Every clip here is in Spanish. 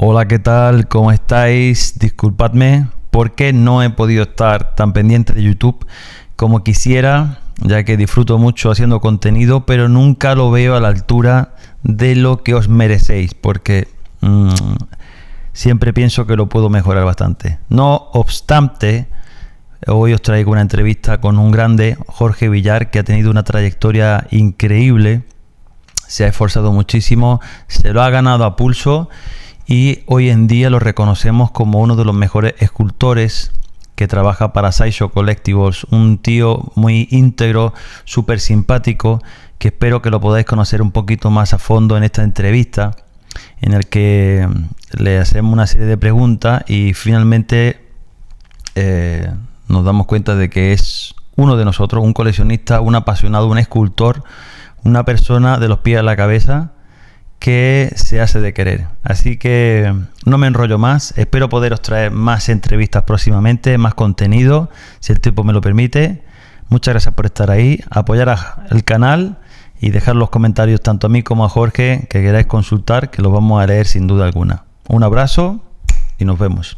Hola, ¿qué tal? ¿Cómo estáis? Disculpadme porque no he podido estar tan pendiente de YouTube como quisiera, ya que disfruto mucho haciendo contenido, pero nunca lo veo a la altura de lo que os merecéis, porque siempre pienso que lo puedo mejorar bastante. No obstante, hoy os traigo una entrevista con un grande, Jorge Villar, que ha tenido una trayectoria increíble, se ha esforzado muchísimo, se lo ha ganado a pulso y hoy en día lo reconocemos como uno de los mejores escultores que trabaja para Sideshow Collectibles, un tío muy íntegro, súper simpático, que espero que lo podáis conocer un poquito más a fondo en esta entrevista, en el que le hacemos una serie de preguntas y finalmente nos damos cuenta de que es uno de nosotros, un coleccionista, un apasionado, un escultor, una persona de los pies a la cabeza que se hace de querer. Así que no me enrollo más, espero poderos traer más entrevistas próximamente, más contenido, si el tiempo me lo permite. Muchas gracias por estar ahí, apoyar el canal y dejar los comentarios tanto a mí como a Jorge que queráis consultar, que los vamos a leer sin duda alguna. Un abrazo y nos vemos.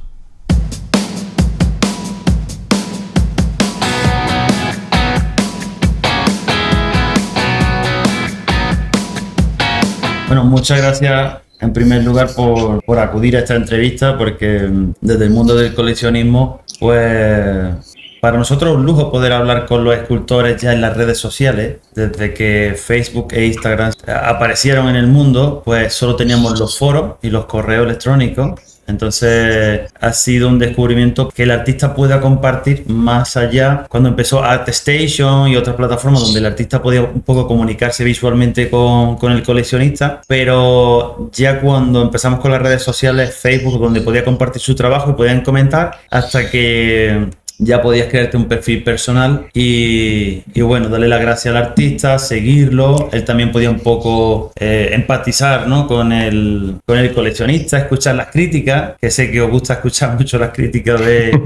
Bueno, muchas gracias en primer lugar por acudir a esta entrevista, porque desde el mundo del coleccionismo, pues para nosotros es un lujo poder hablar con los escultores ya en las redes sociales. Desde que Facebook e Instagram aparecieron en el mundo, pues solo teníamos los foros y los correos electrónicos. Entonces ha sido un descubrimiento que el artista pueda compartir más allá. Cuando empezó ArtStation y otras plataformas donde el artista podía un poco comunicarse visualmente con el coleccionista, pero ya cuando empezamos con las redes sociales, Facebook, donde podía compartir su trabajo y podían comentar, hasta que ya podías crearte un perfil personal y bueno, darle las gracias al artista, seguirlo. Él también podía un poco empatizar, ¿no?, con el coleccionista, escuchar las críticas, que sé que os gusta escuchar mucho las críticas de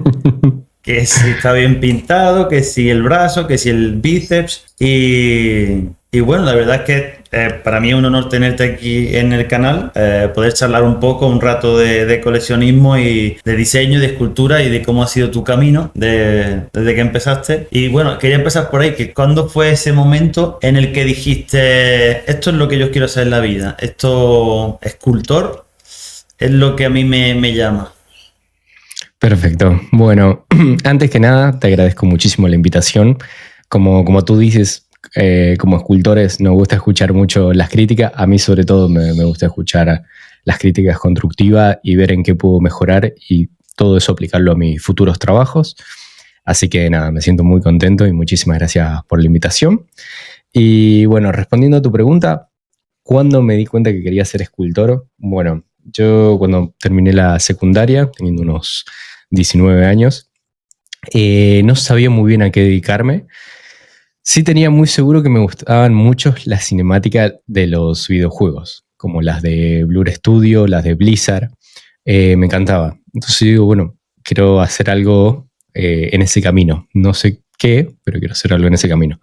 que si está bien pintado, que si el brazo, que si el bíceps. Y bueno, la verdad es que para mí es un honor tenerte aquí en el canal, poder charlar un poco, un rato de coleccionismo y de diseño, de escultura y de cómo ha sido tu camino desde que empezaste. Y bueno, quería empezar por ahí, que ¿cuándo fue ese momento en el que dijiste, esto es lo que yo quiero hacer en la vida, esto, escultor, es lo que a mí me llama? Perfecto. Bueno, antes que nada, te agradezco muchísimo la invitación. Como tú dices, como escultores nos gusta escuchar mucho las críticas. A mí sobre todo me gusta escuchar las críticas constructivas y ver en qué puedo mejorar y todo eso aplicarlo a mis futuros trabajos. Así que nada, me siento muy contento y muchísimas gracias por la invitación. Y bueno, respondiendo a tu pregunta, ¿cuándo me di cuenta que quería ser escultor? Bueno, yo cuando terminé la secundaria, teniendo unos 19 años, no sabía muy bien a qué dedicarme. Sí tenía muy seguro que me gustaban mucho las cinemáticas de los videojuegos, como las de Blur Studio, las de Blizzard. Me encantaba. Entonces digo, bueno, quiero hacer algo en ese camino. No sé qué, pero quiero hacer algo en ese camino.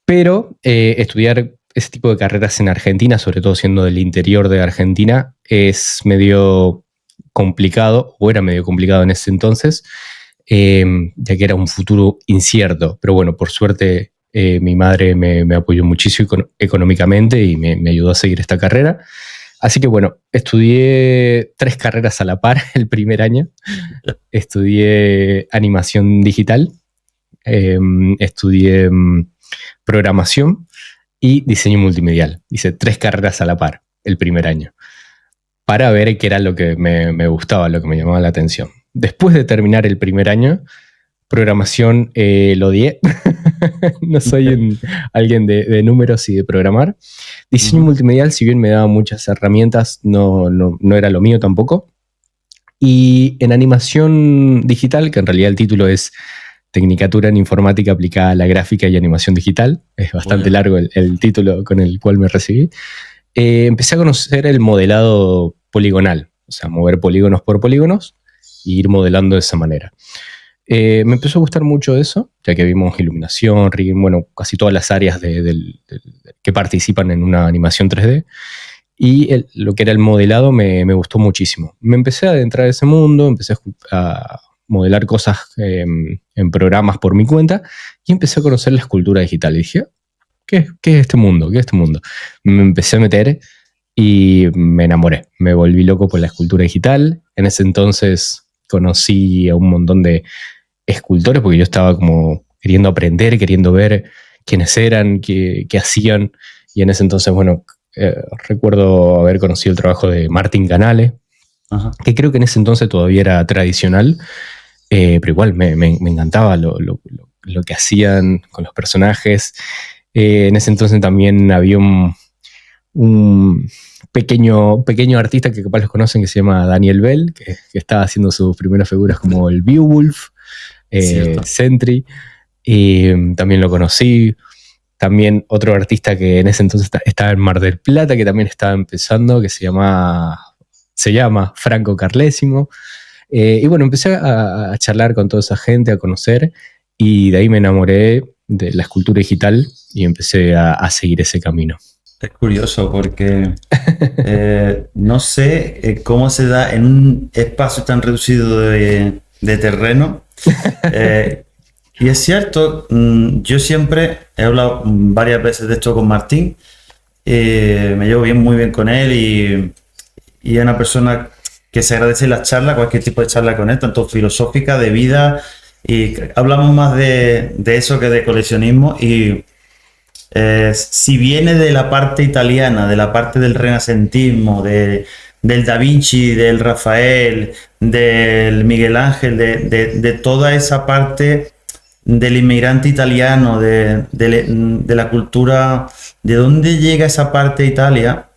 Pero estudiar ese tipo de carreras en Argentina, sobre todo siendo del interior de Argentina, es medio complicado, o era medio complicado en ese entonces, ya que era un futuro incierto. Pero bueno, por suerte mi madre me apoyó muchísimo económicamente y me ayudó a seguir esta carrera. Así que bueno, estudié 3 carreras a la par el primer año. Estudié animación digital, estudié programación y diseño multimedial. Hice 3 carreras a la par el primer año para ver qué era lo que me gustaba, lo que me llamaba la atención. Después de terminar el primer año, programación lo odié. No soy alguien de números y de programar. Diseño multimedial, si bien me daba muchas herramientas, no era lo mío tampoco. Y en animación digital, que en realidad el título es Tecnicatura en Informática aplicada a la gráfica y animación digital, es bastante largo el título con el cual me recibí, empecé a conocer el modelado poligonal, o sea, mover polígonos por polígonos e ir modelando de esa manera. Me empezó a gustar mucho eso, ya que vimos iluminación, rigging, bueno, casi todas las áreas que participan en una animación 3D. y lo que era el modelado me gustó muchísimo. Me empecé a adentrar en ese mundo, empecé a modelar cosas en programas por mi cuenta y empecé a conocer la escultura digital. Y dije, ¿qué es este mundo? ¿Qué es este mundo? Me empecé a meter y me enamoré. Me volví loco por la escultura digital. En ese entonces conocí a un montón de escultores porque yo estaba como queriendo aprender, queriendo ver quiénes eran, qué hacían. Y en ese entonces, bueno, recuerdo haber conocido el trabajo de Martin Canale, Ajá. que creo que en ese entonces todavía era tradicional, pero igual me encantaba lo que hacían con los personajes. En ese entonces también había un pequeño artista que capaz los conocen que se llama Daniel Bell, que estaba haciendo sus primeras figuras como el Beowulf, Sentry, también lo conocí. También otro artista que en ese entonces estaba en Mar del Plata, que también estaba empezando, que se llama Franco Carlésimo. Y bueno, empecé a charlar con toda esa gente, a conocer, y de ahí me enamoré de la escultura digital y empecé a seguir ese camino. Es curioso porque no sé cómo se da en un espacio tan reducido de terreno. Y es cierto, yo siempre he hablado varias veces de esto con Martín, me llevo muy bien con él y es una persona que se agradece la charla, cualquier tipo de charla con él, tanto filosófica, de vida, y hablamos más de eso que de coleccionismo. Y si viene de la parte italiana, de la parte del renacentismo, del Da Vinci, del Rafael, del Miguel Ángel, de toda esa parte del inmigrante italiano, de la cultura, ¿de dónde llega esa parte de Italia?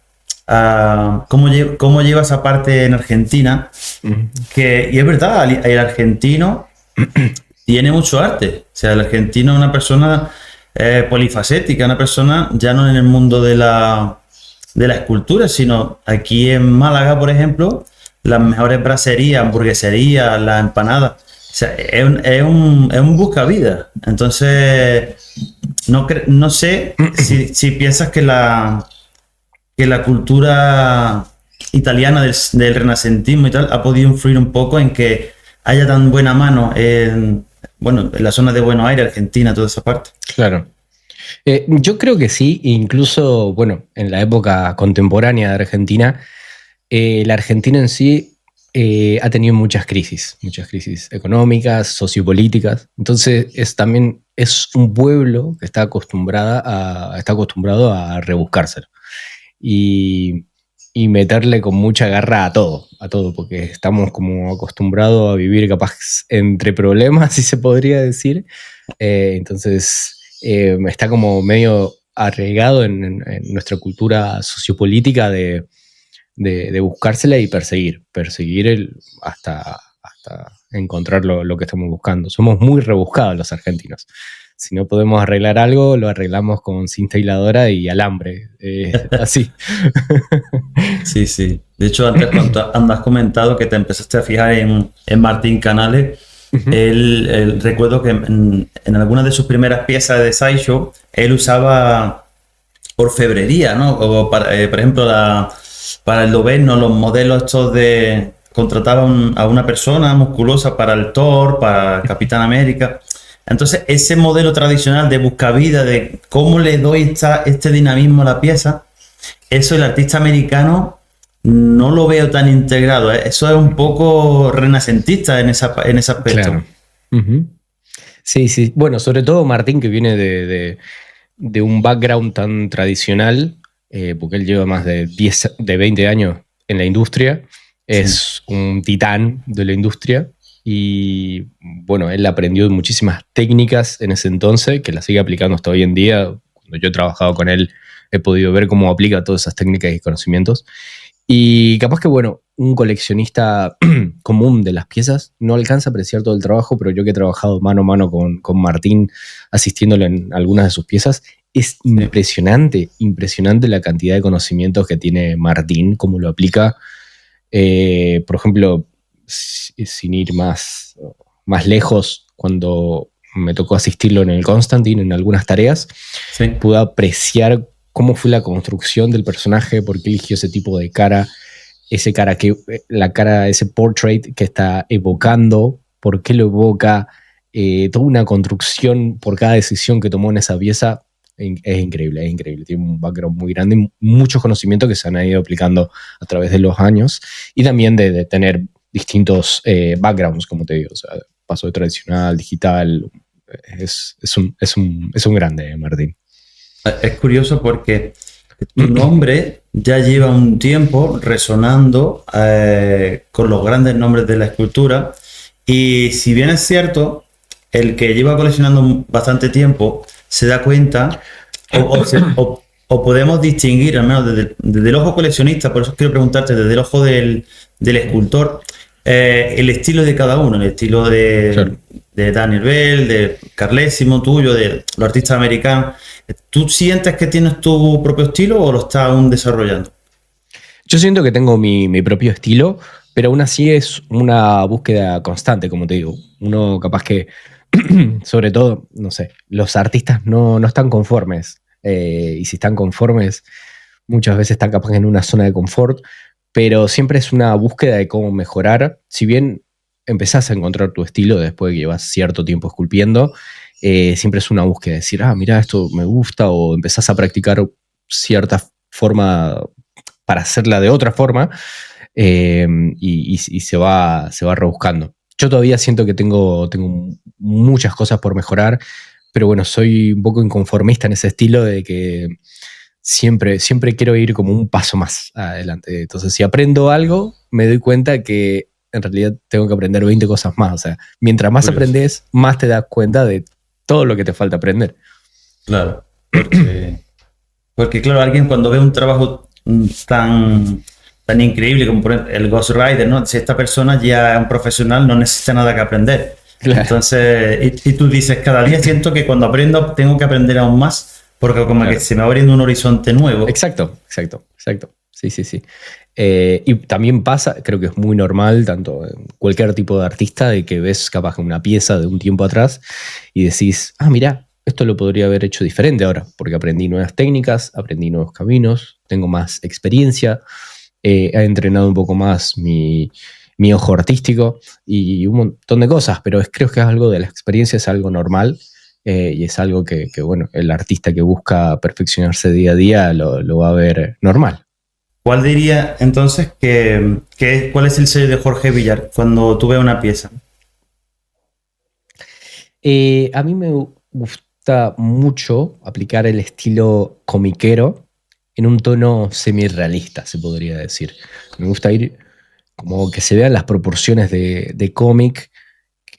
¿Cómo lleva esa parte en Argentina? Y es verdad, el argentino tiene mucho arte. O sea, el argentino es una persona polifacética, una persona ya no en el mundo de la escultura, sino aquí en Málaga, por ejemplo, las mejores braserías, hamburgueserías, las empanadas. O sea, es un buscavidas. Entonces, no sé si piensas que la cultura italiana del renacentismo y tal ha podido influir un poco en que haya tan buena mano en la zona de Buenos Aires, Argentina, toda esa parte. Claro. Yo creo que sí, incluso, bueno, en la época contemporánea de Argentina, la Argentina en sí ha tenido muchas crisis económicas, sociopolíticas. Entonces también es un pueblo que está acostumbrado a rebuscárselo y meterle con mucha garra a todo, porque estamos como acostumbrados a vivir capaz entre problemas, si se podría decir. Entonces está como medio arraigado en nuestra cultura sociopolítica de buscársela y perseguir hasta encontrar lo que estamos buscando. Somos muy rebuscados los argentinos. Si no podemos arreglar algo, lo arreglamos con cinta hiladora y alambre. Así. Sí, sí. De hecho, antes cuando has comentado que te empezaste a fijar en Martín Canale, él recuerdo que en algunas de sus primeras piezas de sideshow, él usaba orfebrería, ¿no? O por ejemplo, para el Loberno, los modelos estos contrataban a una persona musculosa para el Thor, para Capitán América. Entonces, ese modelo tradicional de buscavida, de cómo le doy este dinamismo a la pieza, eso el artista americano no lo veo tan integrado. Eso es un poco renacentista en ese aspecto. Claro. Sí, sí. Bueno, sobre todo Martín, que viene de un background tan tradicional, porque él lleva más de 20 años en la industria, es un titán de la industria. Y bueno, él aprendió muchísimas técnicas en ese entonces, que las sigue aplicando hasta hoy en día. Cuando yo he trabajado con él, he podido ver cómo aplica todas esas técnicas y conocimientos. Y capaz que, bueno, un coleccionista común de las piezas no alcanza a apreciar todo el trabajo, pero yo que he trabajado mano a mano con Martín, asistiéndole en algunas de sus piezas, es impresionante la cantidad de conocimientos que tiene Martín, cómo lo aplica. Por ejemplo, sin ir más lejos, cuando me tocó asistirlo en el Constantine en algunas tareas, pude apreciar cómo fue la construcción del personaje, por qué eligió ese tipo de cara, ese portrait que está evocando, por qué lo evoca, toda una construcción por cada decisión que tomó en esa pieza. Es increíble, tiene un background muy grande y muchos conocimientos que se han ido aplicando a través de los años y también de tener distintos backgrounds, como te digo, o sea, paso de tradicional, digital, es un grande, Martín. Es curioso porque tu nombre ya lleva un tiempo resonando con los grandes nombres de la escultura y si bien es cierto, el que lleva coleccionando bastante tiempo se da cuenta o podemos distinguir, al menos desde el ojo coleccionista, por eso quiero preguntarte, desde el ojo del escultor, el estilo de cada uno, el estilo Claro. de Daniel Bell, de Carlesimo, tuyo, de los artistas americanos. ¿Tú sientes que tienes tu propio estilo o lo estás aún desarrollando? Yo siento que tengo mi propio estilo, pero aún así es una búsqueda constante, como te digo. Uno capaz que, sobre todo, no sé, los artistas no están conformes. Y si están conformes, muchas veces están capaz en una zona de confort, pero siempre es una búsqueda de cómo mejorar. Si bien empezás a encontrar tu estilo después de que llevas cierto tiempo esculpiendo, siempre es una búsqueda de decir, mira, esto me gusta, o empezás a practicar cierta forma para hacerla de otra forma, y se va rebuscando. Yo todavía siento que tengo muchas cosas por mejorar, pero bueno, soy un poco inconformista en ese estilo de que siempre quiero ir como un paso más adelante. Entonces, si aprendo algo, me doy cuenta que en realidad tengo que aprender 20 cosas más. O sea, mientras más Curioso. aprendes, más te das cuenta de todo lo que te falta aprender. Claro, porque claro, alguien cuando ve un trabajo tan increíble como por ejemplo el Ghost Rider, ¿no? Si esta persona ya es un profesional, no necesita nada que aprender. Claro. Entonces, y tú dices, cada día siento que cuando aprendo tengo que aprender aún más, porque como Claro. que se me va abriendo un horizonte nuevo. Exacto. Sí. Y también pasa, creo que es muy normal, tanto en cualquier tipo de artista, de que ves capaz una pieza de un tiempo atrás y decís, mira, esto lo podría haber hecho diferente ahora, porque aprendí nuevas técnicas, aprendí nuevos caminos, tengo más experiencia, he entrenado un poco más mi ojo artístico y un montón de cosas, pero creo que es algo de la experiencia, es algo normal. Y es algo que, bueno, el artista que busca perfeccionarse día a día lo va a ver normal. ¿Cuál diría entonces cuál es el sello de Jorge Villar cuando tú ves una pieza? A mí me gusta mucho aplicar el estilo comiquero en un tono semi-realista, se podría decir. Me gusta ir como que se vean las proporciones de cómic,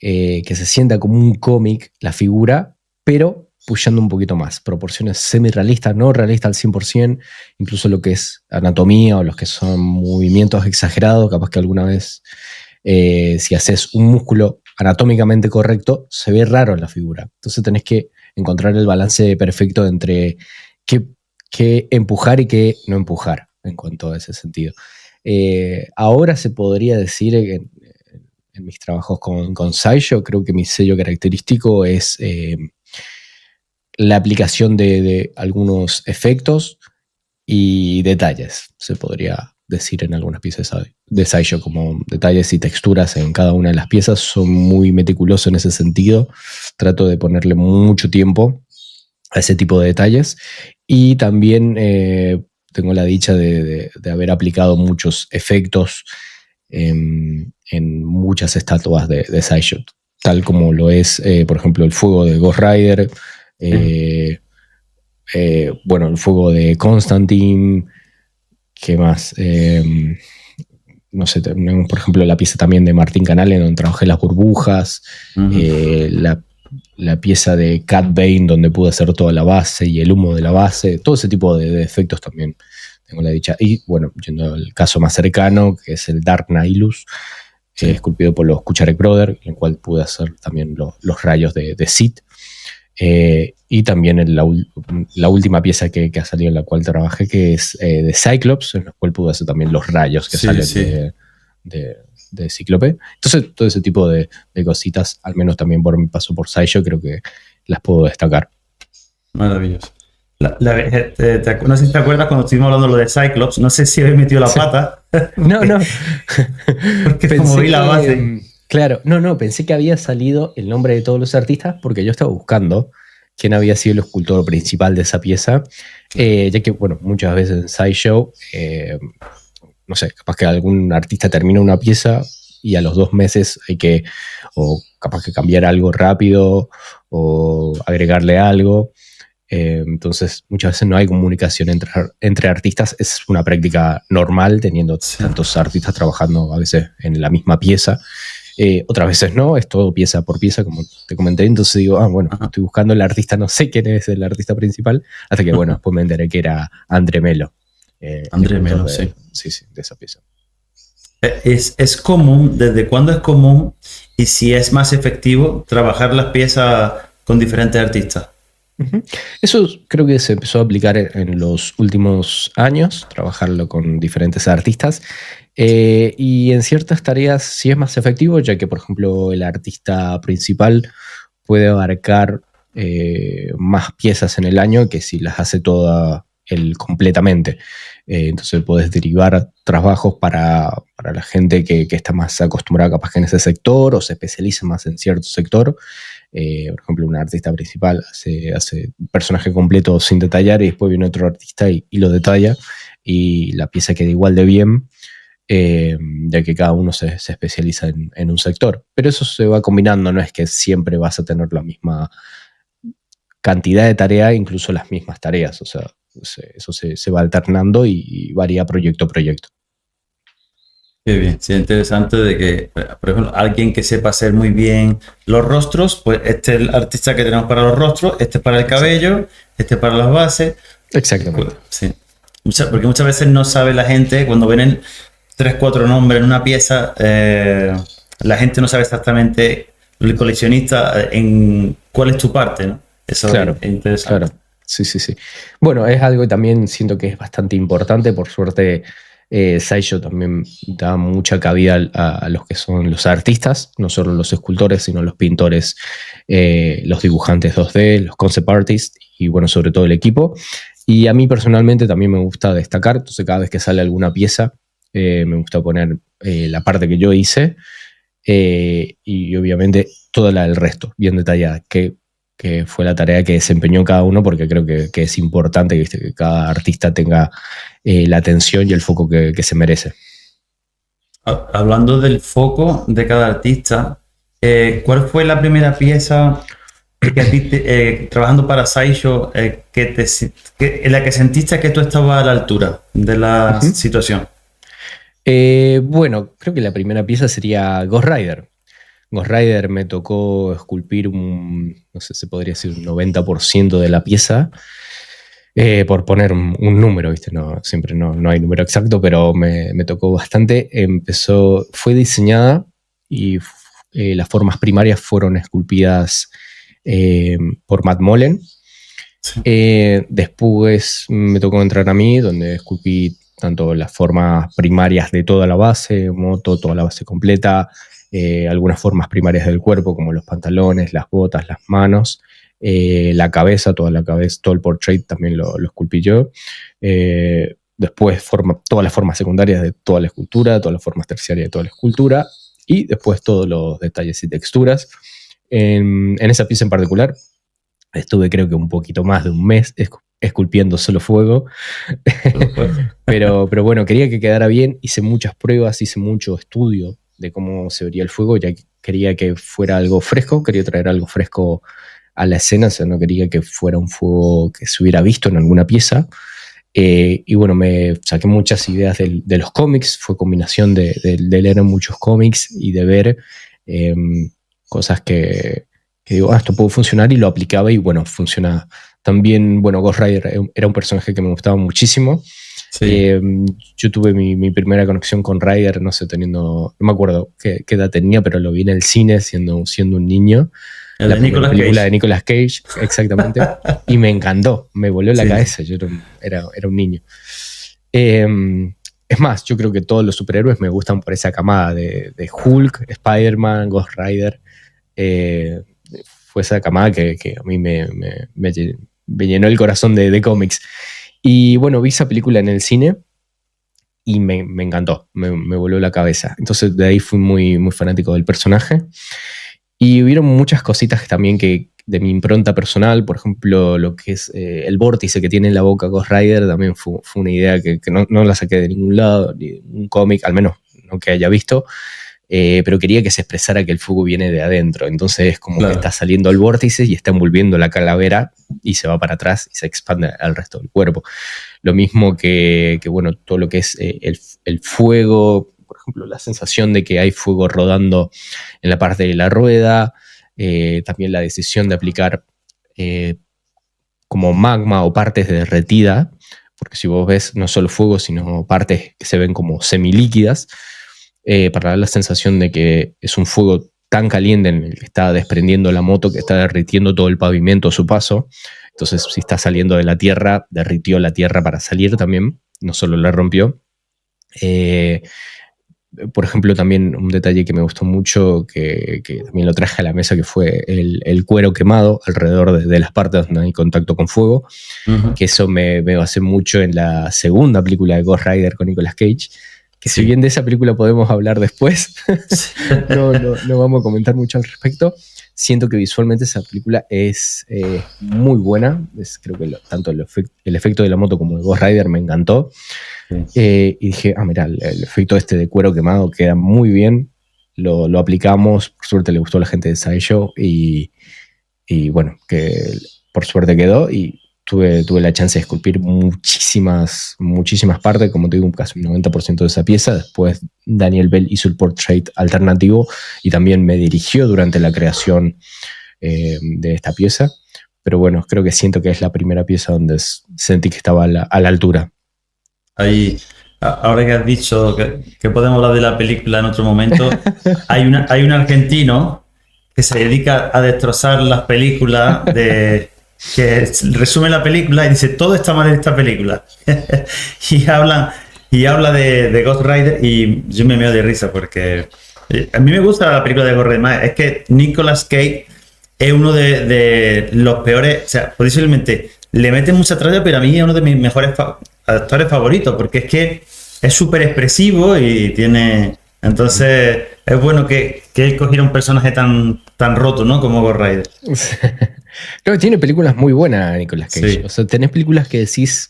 que se sienta como un cómic la figura, pero pushando un poquito más. Proporciones semi-realistas, no realistas al 100%, incluso lo que es anatomía o los que son movimientos exagerados, capaz que alguna vez si haces un músculo anatómicamente correcto, se ve raro en la figura. Entonces tenés que encontrar el balance perfecto entre qué empujar y qué no empujar en cuanto a ese sentido. Ahora se podría decir en mis trabajos con Saisho, creo que mi sello característico es la aplicación de algunos efectos y detalles, se podría decir en algunas piezas de Saisho, como detalles y texturas en cada una de las piezas. Son muy meticuloso en ese sentido. Trato de ponerle mucho tiempo a ese tipo de detalles. Y también tengo la dicha de haber aplicado muchos efectos en muchas estatuas de Saisho, tal como lo es, por ejemplo, el fuego de Ghost Rider, bueno, el fuego de Constantine. ¿Qué más? No sé, tenemos, por ejemplo, la pieza también de Martín Canale, donde trabajé las burbujas, la pieza de Cat Bane, donde pude hacer toda la base y el humo de la base, todo ese tipo de efectos también tengo la dicha. Y bueno, yendo al caso más cercano, que es el Dark Nihilus, esculpido por los Kucharek Brothers, en el cual pude hacer también los rayos de Sith. Y también la última pieza que ha salido en la cual trabajé, que es de Cyclops, en la cual pude hacer también los rayos que salen de Cíclope. Entonces, todo ese tipo de cositas, al menos también por mi paso por Saisho, creo que las puedo destacar. Maravilloso. No sé si te acuerdas cuando estuvimos hablando de lo de Cyclops, no sé si habéis metido la pata. No, no. Porque Pensé como vi la que, base. claro, no, pensé que había salido el nombre de todos los artistas porque yo estaba buscando quién había sido el escultor principal de esa pieza, ya que, bueno, muchas veces en SciShow, no sé, capaz que algún artista termina una pieza y a los 2 meses hay que, o capaz que cambiar algo rápido o agregarle algo. Entonces, muchas veces no hay comunicación entre artistas. Es una práctica normal teniendo Sí. tantos artistas trabajando a veces en la misma pieza. Otras veces no, es todo pieza por pieza, como te comenté. Entonces digo, bueno, Ajá. estoy buscando el artista, no sé quién es el artista principal, hasta que, bueno, después me enteré que era André Melo, el André escultor Melo, sí. de esa pieza. Es común, ¿desde cuándo es común y si es más efectivo trabajar las piezas con diferentes artistas? Ujú. Eso creo que se empezó a aplicar en los últimos años, trabajarlo con diferentes artistas. Y en ciertas tareas sí es más efectivo, ya que, por ejemplo, el artista principal puede abarcar más piezas en el año que si las hace toda él completamente. Entonces puedes derivar trabajos para la gente que está más acostumbrada capaz que en ese sector o se especializa más en cierto sector. Por ejemplo, un artista principal hace un personaje completo sin detallar y después viene otro artista y lo detalla y la pieza queda igual de bien, ya que cada uno se especializa en un sector. Pero eso se va combinando, no es que siempre vas a tener la misma cantidad de tarea, incluso las mismas tareas, o sea, eso se va alternando y varía proyecto a proyecto. Qué bien, sí, interesante de que, por ejemplo, alguien que sepa hacer muy bien los rostros, pues este es el artista que tenemos para los rostros, este es para el Exacto. cabello, este es para las bases. Exactamente. Sí. Porque muchas veces no sabe la gente, cuando ven tres, cuatro nombres en una pieza, la gente no sabe exactamente, el coleccionista, en cuál es tu parte, ¿no? Eso Claro, es interesante. claro. Sí, sí, sí. Bueno, es algo que también siento que es bastante importante. Por suerte, Saisho también da mucha cabida a los que son los artistas, no solo los escultores, sino los pintores, los dibujantes 2D, los concept artists y, bueno, sobre todo el equipo. Y a mí personalmente también me gusta destacar, entonces cada vez que sale alguna pieza, me gusta poner la parte que yo hice y obviamente toda la del resto, bien detallada, que fue la tarea que desempeñó cada uno, porque creo que es importante ¿viste? Que cada artista tenga la atención y el foco que se merece. Hablando del foco de cada artista, ¿cuál fue la primera pieza que a ti, trabajando para Sideshow, en la que sentiste que tú estabas a la altura de la Ujú. situación? Bueno, creo que la primera pieza sería Ghost Rider. Ghost Rider me tocó esculpir no sé, se podría decir un 90% de la pieza, por poner un número, ¿viste? No, siempre no hay número exacto, pero me tocó bastante. Fue diseñada y las formas primarias fueron esculpidas por Matt Mullen. Sí. Después me tocó entrar a mí, donde esculpí tanto las formas primarias de toda la base, moto, toda la base completa, algunas formas primarias del cuerpo, como los pantalones, las botas, las manos, la cabeza, toda la cabeza, todo el portrait también lo esculpí yo. Después todas las formas secundarias de toda la escultura, todas las formas terciarias de toda la escultura, y después todos los detalles y texturas. En esa pieza en particular, estuve creo que un poquito más de un mes esculpiendo solo fuego, pero bueno, quería que quedara bien, hice muchas pruebas, hice mucho estudio de cómo se vería el fuego, ya que quería que fuera algo fresco, quería traer algo fresco a la escena, o sea, no quería que fuera un fuego que se hubiera visto en alguna pieza. Y bueno, me saqué muchas ideas de los cómics, fue combinación de leer muchos cómics y de ver eh, cosas que digo, esto puede funcionar y lo aplicaba y bueno, funciona. También, bueno, Ghost Rider era un personaje que me gustaba muchísimo. Sí. Eh, yo tuve mi primera conexión con Rider, no sé, no me acuerdo qué edad tenía, pero lo vi en el cine siendo un niño. El La de primera Nicolas película de Cage. Nicolas Cage, exactamente, y me encantó, me voló la Sí. cabeza, yo era un niño. Eh, es más, yo creo que todos los superhéroes me gustan por esa camada de Hulk, Spider-Man, Ghost Rider. Eh, Fue esa camada que a mí me me llenó el corazón de cómics. Y bueno, vi esa película en el cine y me encantó, me voló la cabeza. Entonces de ahí fui muy, muy fanático del personaje. Y hubieron muchas cositas también que de mi impronta personal, por ejemplo, lo que es el vórtice que tiene en la boca Ghost Rider, también fue una idea que no la saqué de ningún lado, ni de un cómic, al menos no que haya visto, pero quería que se expresara que el fuego viene de adentro. Entonces es como que está saliendo el vórtice y está envolviendo la calavera y se va para atrás y se expande al resto del cuerpo. Lo mismo que bueno, todo lo que es el fuego, por ejemplo, la sensación de que hay fuego rodando en la parte de la rueda, también la decisión de aplicar como magma o partes derretidas, porque si vos ves no solo fuego, sino partes que se ven como semilíquidas, para dar la sensación de que es un fuego tan caliente en el que está desprendiendo la moto que está derritiendo todo el pavimento a su paso. Entonces, si está saliendo de la tierra, derritió la tierra para salir también, no solo la rompió. Por ejemplo, también un detalle que me gustó mucho, que también lo traje a la mesa, que fue el cuero quemado alrededor de las partes donde hay contacto con fuego, que eso me basé mucho en la segunda película de Ghost Rider con Nicolas Cage, que si bien de esa película podemos hablar después, no vamos a comentar mucho al respecto. Siento que visualmente esa película es muy buena. Creo que tanto el efecto de la moto como de Ghost Rider me encantó. Y dije, mira, el efecto este de cuero quemado queda muy bien. Lo aplicamos. Por suerte le gustó a la gente de Sideshow. Y bueno, que por suerte quedó. Y tuve la chance de esculpir muchísimas partes, como te digo, casi un 90% de esa pieza. Después Daniel Bell hizo el portrait alternativo y también me dirigió durante la creación de esta pieza. Pero bueno, creo que siento que es la primera pieza donde sentí que estaba a la altura. Ahí, ahora que has dicho que podemos hablar de la película en otro momento, hay un argentino que se dedica a destrozar las películas que resume la película y dice todo está mal en esta película y habla de Ghost Rider y yo me meo de risa porque a mí me gusta la película de Ghost Rider. Es que Nicolas Cage es uno de los peores, o sea, posiblemente le mete mucha tralla, pero a mí es uno de mis mejores actores favoritos porque es que es súper expresivo y tiene... Entonces es bueno que él cogiera un personaje tan roto, ¿no? Como Ghost Rider. No, tiene películas muy buenas, Nicolas Cage. Sí. O sea, tenés películas que decís,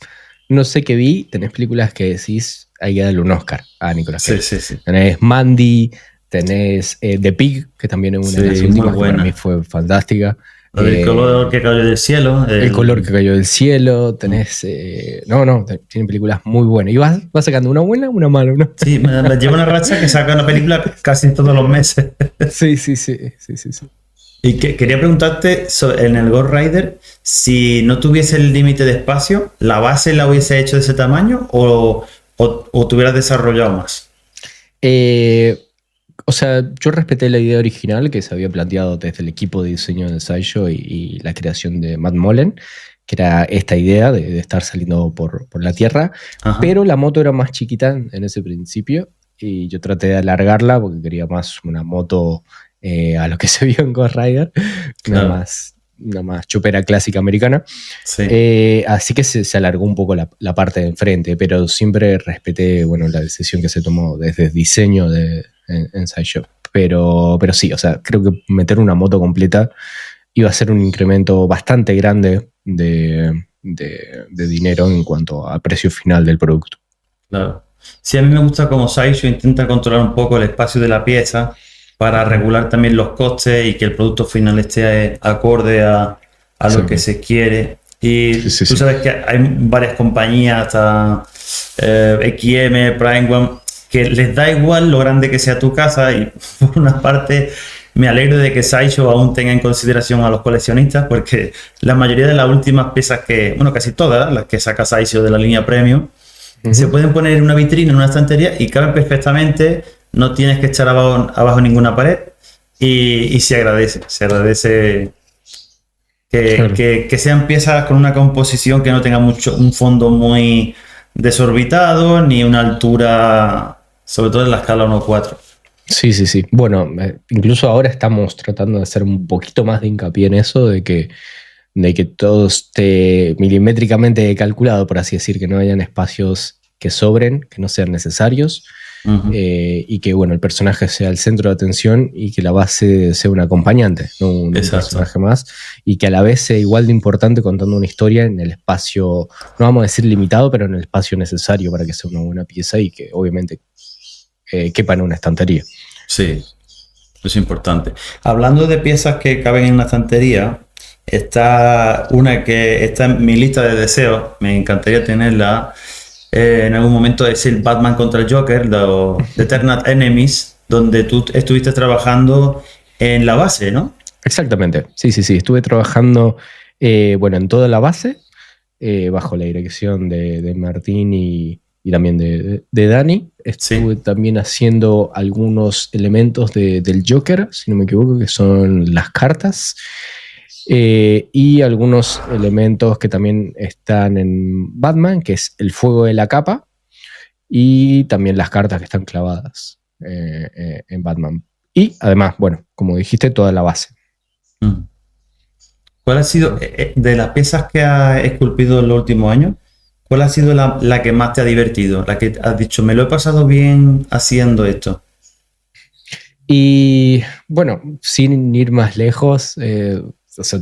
no sé qué vi, tenés películas que decís, hay que darle un Oscar a Nicolas Cage. Sí. Tenés Mandy, tenés The Pig, que también es una de las últimas que para mí fue fantástica. El color que cayó del cielo. El color que cayó del cielo. Tenés. Tienen películas muy buenas. Y vas sacando una buena, una mala, ¿no? Sí, me lleva una racha que saca una película casi todos los meses. Sí. Y quería preguntarte en el Ghost Rider, si no tuviese el límite de espacio, ¿la base la hubiese hecho de ese tamaño o te hubieras desarrollado más? O sea, yo respeté la idea original que se había planteado desde el equipo de diseño de Sideshow y la creación de Matt Mullen, que era esta idea de estar saliendo por la Tierra. Ajá. Pero la moto era más chiquita en ese principio y yo traté de alargarla porque quería más una moto a lo que se vio en Ghost Rider, claro. una más chopera clásica americana. Sí. Así que se alargó un poco la parte de enfrente, pero siempre respeté la decisión que se tomó desde el diseño en Sideshow. Pero sí, o sea, creo que meter una moto completa iba a ser un incremento bastante grande de dinero en cuanto al precio final del producto. Claro. Sí, a mí me gusta como Sideshow intenta controlar un poco el espacio de la pieza para regular también los costes y que el producto final esté acorde a lo que se quiere. Y tú sabes que hay varias compañías, hasta XM, Prime One, que les da igual lo grande que sea tu casa, y por una parte me alegro de que Sideshow aún tenga en consideración a los coleccionistas, porque la mayoría de las últimas piezas casi todas las que saca Sideshow de la línea Premium, se pueden poner en una vitrina, en una estantería y caben perfectamente, no tienes que echar abajo ninguna pared y se agradece que sean piezas con una composición que no tenga un fondo muy desorbitado ni una altura, sobre todo en la escala 1:4. Sí. Bueno, incluso ahora estamos tratando de hacer un poquito más de hincapié en eso, de que de que todo esté milimétricamente calculado, por así decir, que no hayan espacios que sobren, que no sean necesarios, y que bueno, el personaje sea el centro de atención y que la base sea un acompañante, no un personaje más, y que a la vez sea igual de importante contando una historia en el espacio, no vamos a decir limitado, pero en el espacio necesario para que sea una buena pieza y que obviamente quepa en una estantería. Sí, es importante. Hablando de piezas que caben en una estantería, está una que está en mi lista de deseos, me encantaría tenerla. En algún momento, es el Batman contra el Joker, The Eternal Enemies, donde tú estuviste trabajando en la base, ¿no? Exactamente, sí, estuve trabajando en toda la base, bajo la dirección de Martín y también de Dani. Estuve también haciendo algunos elementos del Joker, si no me equivoco, que son las cartas. Y algunos elementos que también están en Batman, que es el fuego de la capa, y también las cartas que están clavadas en Batman. Y además, bueno, como dijiste, toda la base. ¿Cuál ha sido, de las piezas que has esculpido en los últimos años, cuál ha sido la que más te ha divertido? La que has dicho, me lo he pasado bien haciendo esto. Y bueno, sin ir más lejos,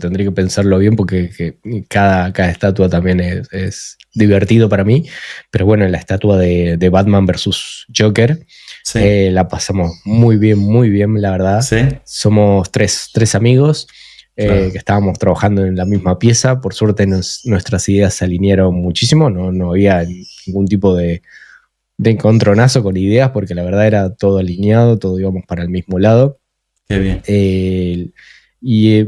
tendría que pensarlo bien porque cada estatua también es divertido para mí. Pero bueno, en la estatua de Batman versus Joker, la pasamos muy bien, la verdad. ¿Sí? Somos tres amigos que estábamos trabajando en la misma pieza. Por suerte nuestras ideas se alinearon muchísimo, no había ningún tipo de encontronazo con ideas, porque la verdad era todo alineado, todo íbamos para el mismo lado. Qué bien.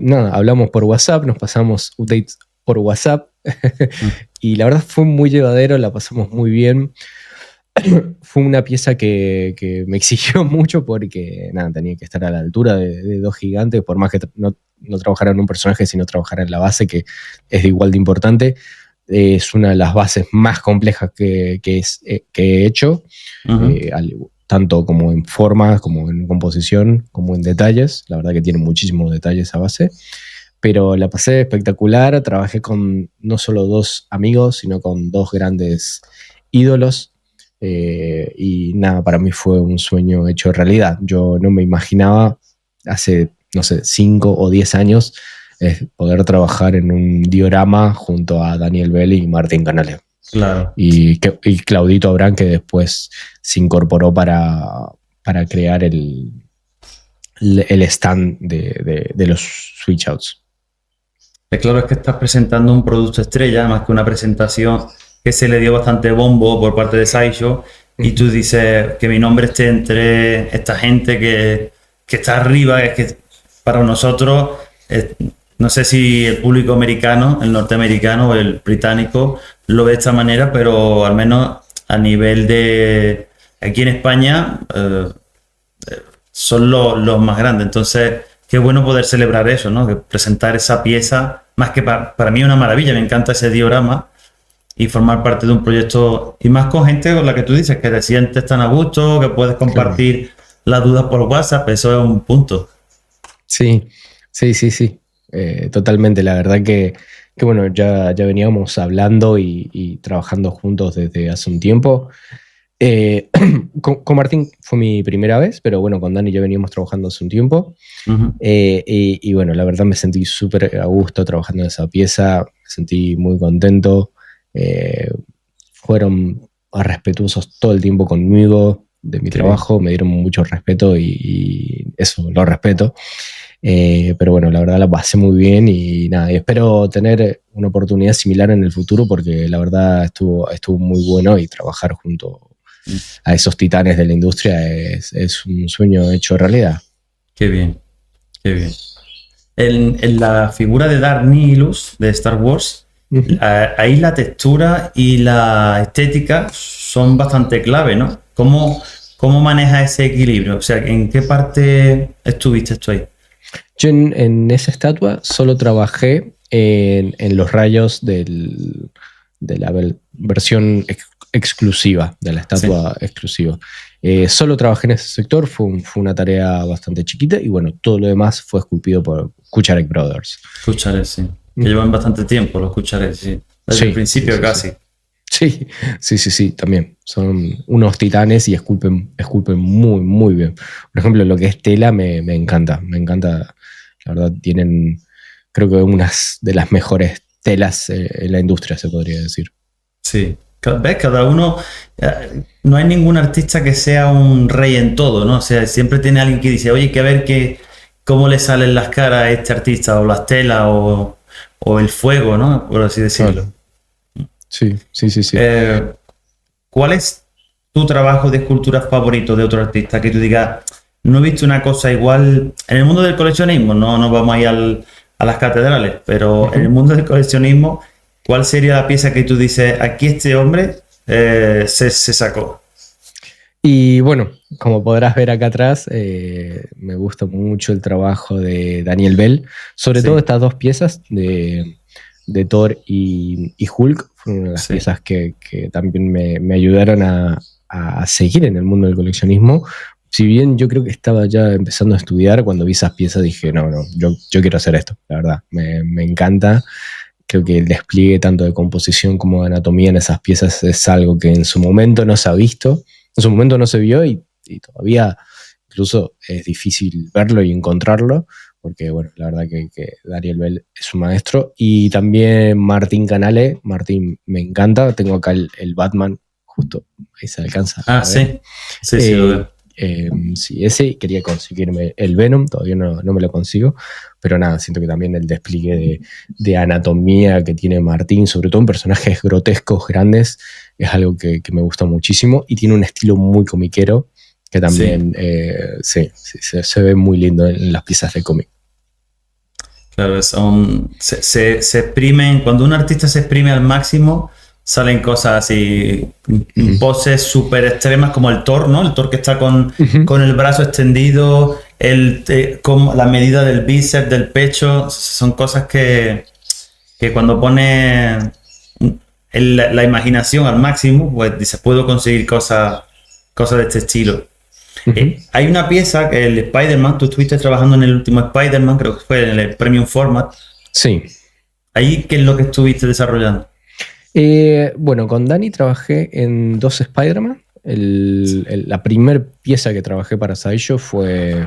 Nada, hablamos por WhatsApp, nos pasamos updates por WhatsApp y la verdad fue muy llevadero, la pasamos muy bien. Fue una pieza que me exigió mucho porque nada, tenía que estar a la altura de dos gigantes, por más que no trabajara en un personaje, sino trabajara en la base, que es igual de importante. Es una de las bases más complejas que he hecho, tanto como en forma, como en composición, como en detalles. La verdad que tiene muchísimos detalles esa base, pero la pasé espectacular. Trabajé con no solo dos amigos, sino con dos grandes ídolos, y nada, para mí fue un sueño hecho realidad. Yo no me imaginaba hace, no sé, 5 o 10 años poder trabajar en un diorama junto a Daniel Bell y Martín Canale. Claro. Y Claudito Abrán, que después se incorporó para crear el stand de los switch outs. Claro, es que estás presentando un producto estrella, más que una presentación que se le dio bastante bombo por parte de Sideshow, y tú dices que mi nombre esté entre esta gente que está arriba. Es que para nosotros, no sé si el público americano, el norteamericano o el británico lo ve de esta manera, pero al menos a nivel de aquí en España son los más grandes. Entonces, qué bueno poder celebrar eso, ¿no? Que presentar esa pieza, más que para mí es una maravilla, me encanta ese diorama, y formar parte de un proyecto, y más con gente con la que tú dices que te sientes tan a gusto, que puedes compartir las dudas por WhatsApp. Eso es un punto. Sí. Totalmente. La verdad que bueno, ya veníamos hablando y trabajando juntos desde hace un tiempo. Con Martín fue mi primera vez, pero bueno, con Dani ya veníamos trabajando hace un tiempo. Y bueno, la verdad me sentí súper a gusto trabajando en esa pieza, me sentí muy contento. Fueron respetuosos todo el tiempo conmigo, de mi trabajo, me dieron mucho respeto y eso lo respeto. Pero bueno, la verdad la pasé muy bien y nada, y espero tener una oportunidad similar en el futuro, porque la verdad estuvo muy bueno, y trabajar junto a esos titanes de la industria es un sueño hecho realidad. Qué bien, qué bien. En la figura de Darth Nihilus de Star Wars, ahí la textura y la estética son bastante clave, ¿no? ¿Cómo manejas ese equilibrio? O sea, ¿en qué parte estuviste tú ahí? Yo en esa estatua solo trabajé en los rayos de la versión exclusiva, de la estatua exclusiva. Solo trabajé en ese sector, fue una tarea bastante chiquita, y bueno, todo lo demás fue esculpido por Kucharek Brothers. Kucharek, sí. que llevan bastante tiempo, lo escucharé, sí. Desde el principio casi. Sí, también. Son unos titanes y esculpen muy, muy bien. Por ejemplo, lo que es tela me encanta. Me encanta, la verdad, tienen, creo que unas de las mejores telas en la industria, se podría decir. Sí. ¿Ves? Cada uno, no hay ningún artista que sea un rey en todo, ¿no? O sea, siempre tiene alguien que dice, oye, hay que ver cómo le salen las caras a este artista, o las telas, o el fuego, ¿no? Por así decirlo. Sí. ¿Cuál es tu trabajo de escultura favorito de otro artista? Que tú digas, no he visto una cosa igual. En el mundo del coleccionismo, no vamos a ir a las catedrales, pero en el mundo del coleccionismo, ¿cuál sería la pieza que tú dices, aquí este hombre se sacó? Y bueno, como podrás ver acá atrás, me gusta mucho el trabajo de Daniel Bell, sobre todo estas dos piezas de Thor y Hulk, fueron una de las piezas que también me ayudaron a seguir en el mundo del coleccionismo. Si bien yo creo que estaba ya empezando a estudiar, cuando vi esas piezas dije, no, yo quiero hacer esto, la verdad, me encanta. Creo que el despliegue tanto de composición como de anatomía en esas piezas es algo que en su momento no se ha visto, en su momento no se vio y todavía incluso es difícil verlo y encontrarlo, porque bueno, la verdad que Daniel Bell es un maestro. Y también Martín Canale, Martín me encanta, tengo acá el Batman, justo ahí se alcanza. Ah, sí, lo veo. Sí, ese quería conseguirme el Venom, todavía no me lo consigo, pero nada, siento que también el despliegue de anatomía que tiene Martín, sobre todo en personajes grotescos, grandes, es algo que me gusta muchísimo y tiene un estilo muy comiquero que también se ve muy lindo en las piezas de cómic. Claro, se exprimen, cuando un artista se exprime al máximo, salen cosas así, poses súper extremas como el Thor, ¿no? El Thor que está con el brazo extendido, como la medida del bíceps, del pecho, son cosas que cuando pone la imaginación al máximo, pues dice, puedo conseguir cosas de este estilo. Hay una pieza, que el Spider-Man, tú estuviste trabajando en el último Spider-Man, creo que fue en el Premium Format. Sí. ¿Ahí qué es lo que estuviste desarrollando? Bueno, con Dani trabajé en 2 Spider-Man. La primera pieza que trabajé para Sideshow fue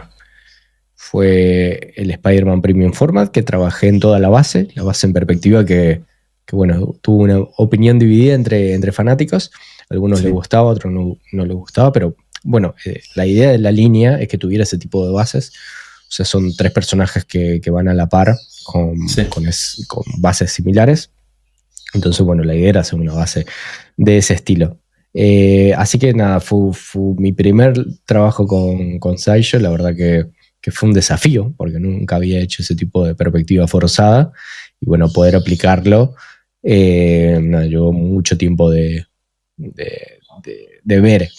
el Spider-Man Premium Format, que trabajé en toda la base en perspectiva que bueno, tuvo una opinión dividida entre fanáticos. A algunos les gustaba, a otros no les gustaba, pero bueno, la idea de la línea es que tuviera ese tipo de bases. O sea, son 3 personajes que van a la par con bases similares. Entonces, bueno, la idea era hacer una base de ese estilo. Así que nada, fue mi primer trabajo con Sideshow. La verdad que fue un desafío, porque nunca había hecho ese tipo de perspectiva forzada. Y bueno, poder aplicarlo, llevó mucho tiempo de ver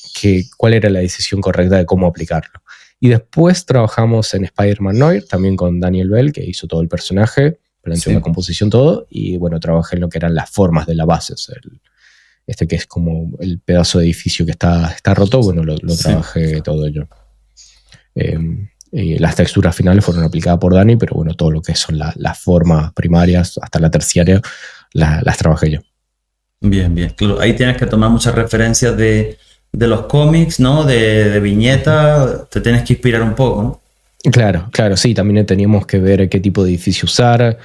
cuál era la decisión correcta de cómo aplicarlo. Y después trabajamos en Spider-Man Noir, también con Daniel Bell, que hizo todo el personaje, planteó la composición, todo, y bueno, trabajé en lo que eran las formas de la base, o sea, que es como el pedazo de edificio que está roto, bueno, lo trabajé todo yo. Las texturas finales fueron aplicadas por Dani, pero bueno, todo lo que son las formas primarias hasta la terciaria las trabajé yo. Bien. Claro, ahí tienes que tomar muchas referencias de los cómics, ¿no? De viñetas, te tienes que inspirar un poco, ¿no? Claro, sí, también teníamos que ver qué tipo de edificio usar.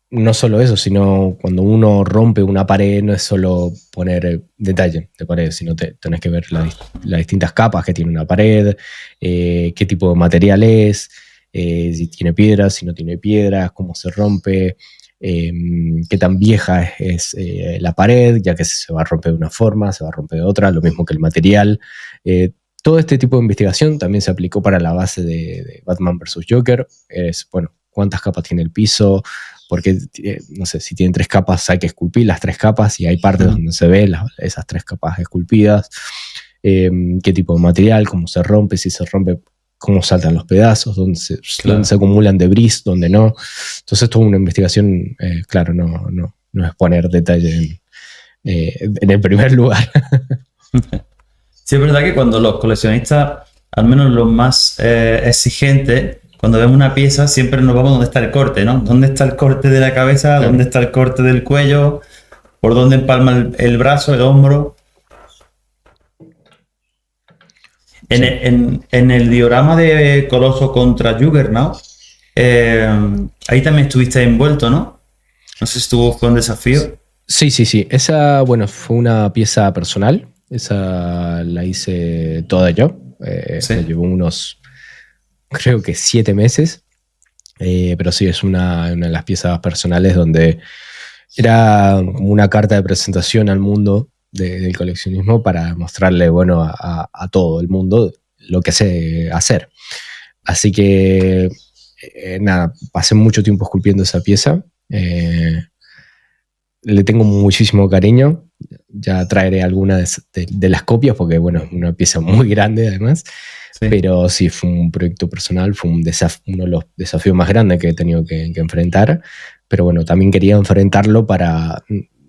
No solo eso, sino cuando uno rompe una pared, no es solo poner detalle de pared, sino tenés que ver las distintas capas que tiene una pared, qué tipo de material es, si tiene piedras, si no tiene piedras, cómo se rompe, qué tan vieja es la pared, ya que se va a romper de una forma, se va a romper de otra, lo mismo que el material. Todo este tipo de investigación también se aplicó para la base de Batman vs. Joker. Bueno, cuántas capas tiene el piso, porque, no sé, si tienen 3 capas hay que esculpir las 3 capas y hay partes donde se ven esas 3 capas esculpidas. Qué tipo de material, cómo se rompe, si se rompe, cómo saltan los pedazos, dónde se acumulan debris, dónde no. Entonces, toda una investigación, claro, no es poner detalle en el primer lugar. Sí, es verdad que cuando los coleccionistas, al menos los más exigentes, cuando vemos una pieza siempre nos vamos donde está el corte, ¿no? ¿Dónde está el corte de la cabeza? ¿Dónde está el corte del cuello? ¿Por dónde empalma el brazo, el hombro? En el diorama de Coloso contra Juggernaut, ahí también estuviste envuelto, ¿no? No sé si estuvo con desafío. Sí, sí, sí. Esa, bueno, fue una pieza personal. Esa la hice toda yo. Sí. Me llevó unos, creo que 7 meses. Pero sí, es una de las piezas personales donde era como una carta de presentación al mundo del coleccionismo para mostrarle, bueno, a todo el mundo lo que sé hacer. Así que, nada, pasé mucho tiempo esculpiendo esa pieza. Le tengo muchísimo cariño. Ya traeré algunas de las copias porque, bueno, es una pieza muy grande además. Sí. Pero sí, fue un proyecto personal, fue uno de los desafíos más grandes que he tenido que enfrentar. Pero bueno, también quería enfrentarlo para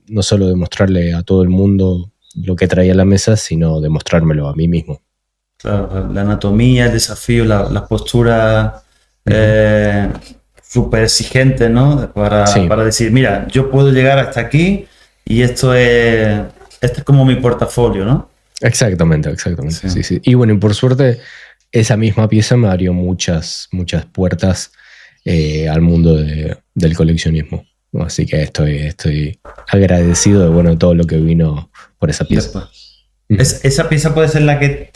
no solo demostrarle a todo el mundo lo que traía a la mesa, sino demostrármelo a mí mismo. Claro, la anatomía, el desafío, la postura súper exigente, ¿no? Sí. Para decir, mira, yo puedo llegar hasta aquí y esto es como mi portafolio, ¿no? Exactamente. Sí. Sí, sí. Y bueno, y por suerte, esa misma pieza me abrió muchas puertas al mundo del coleccionismo. Así que estoy agradecido de, bueno, todo lo que vino por esa pieza. ¿Esa pieza puede ser la que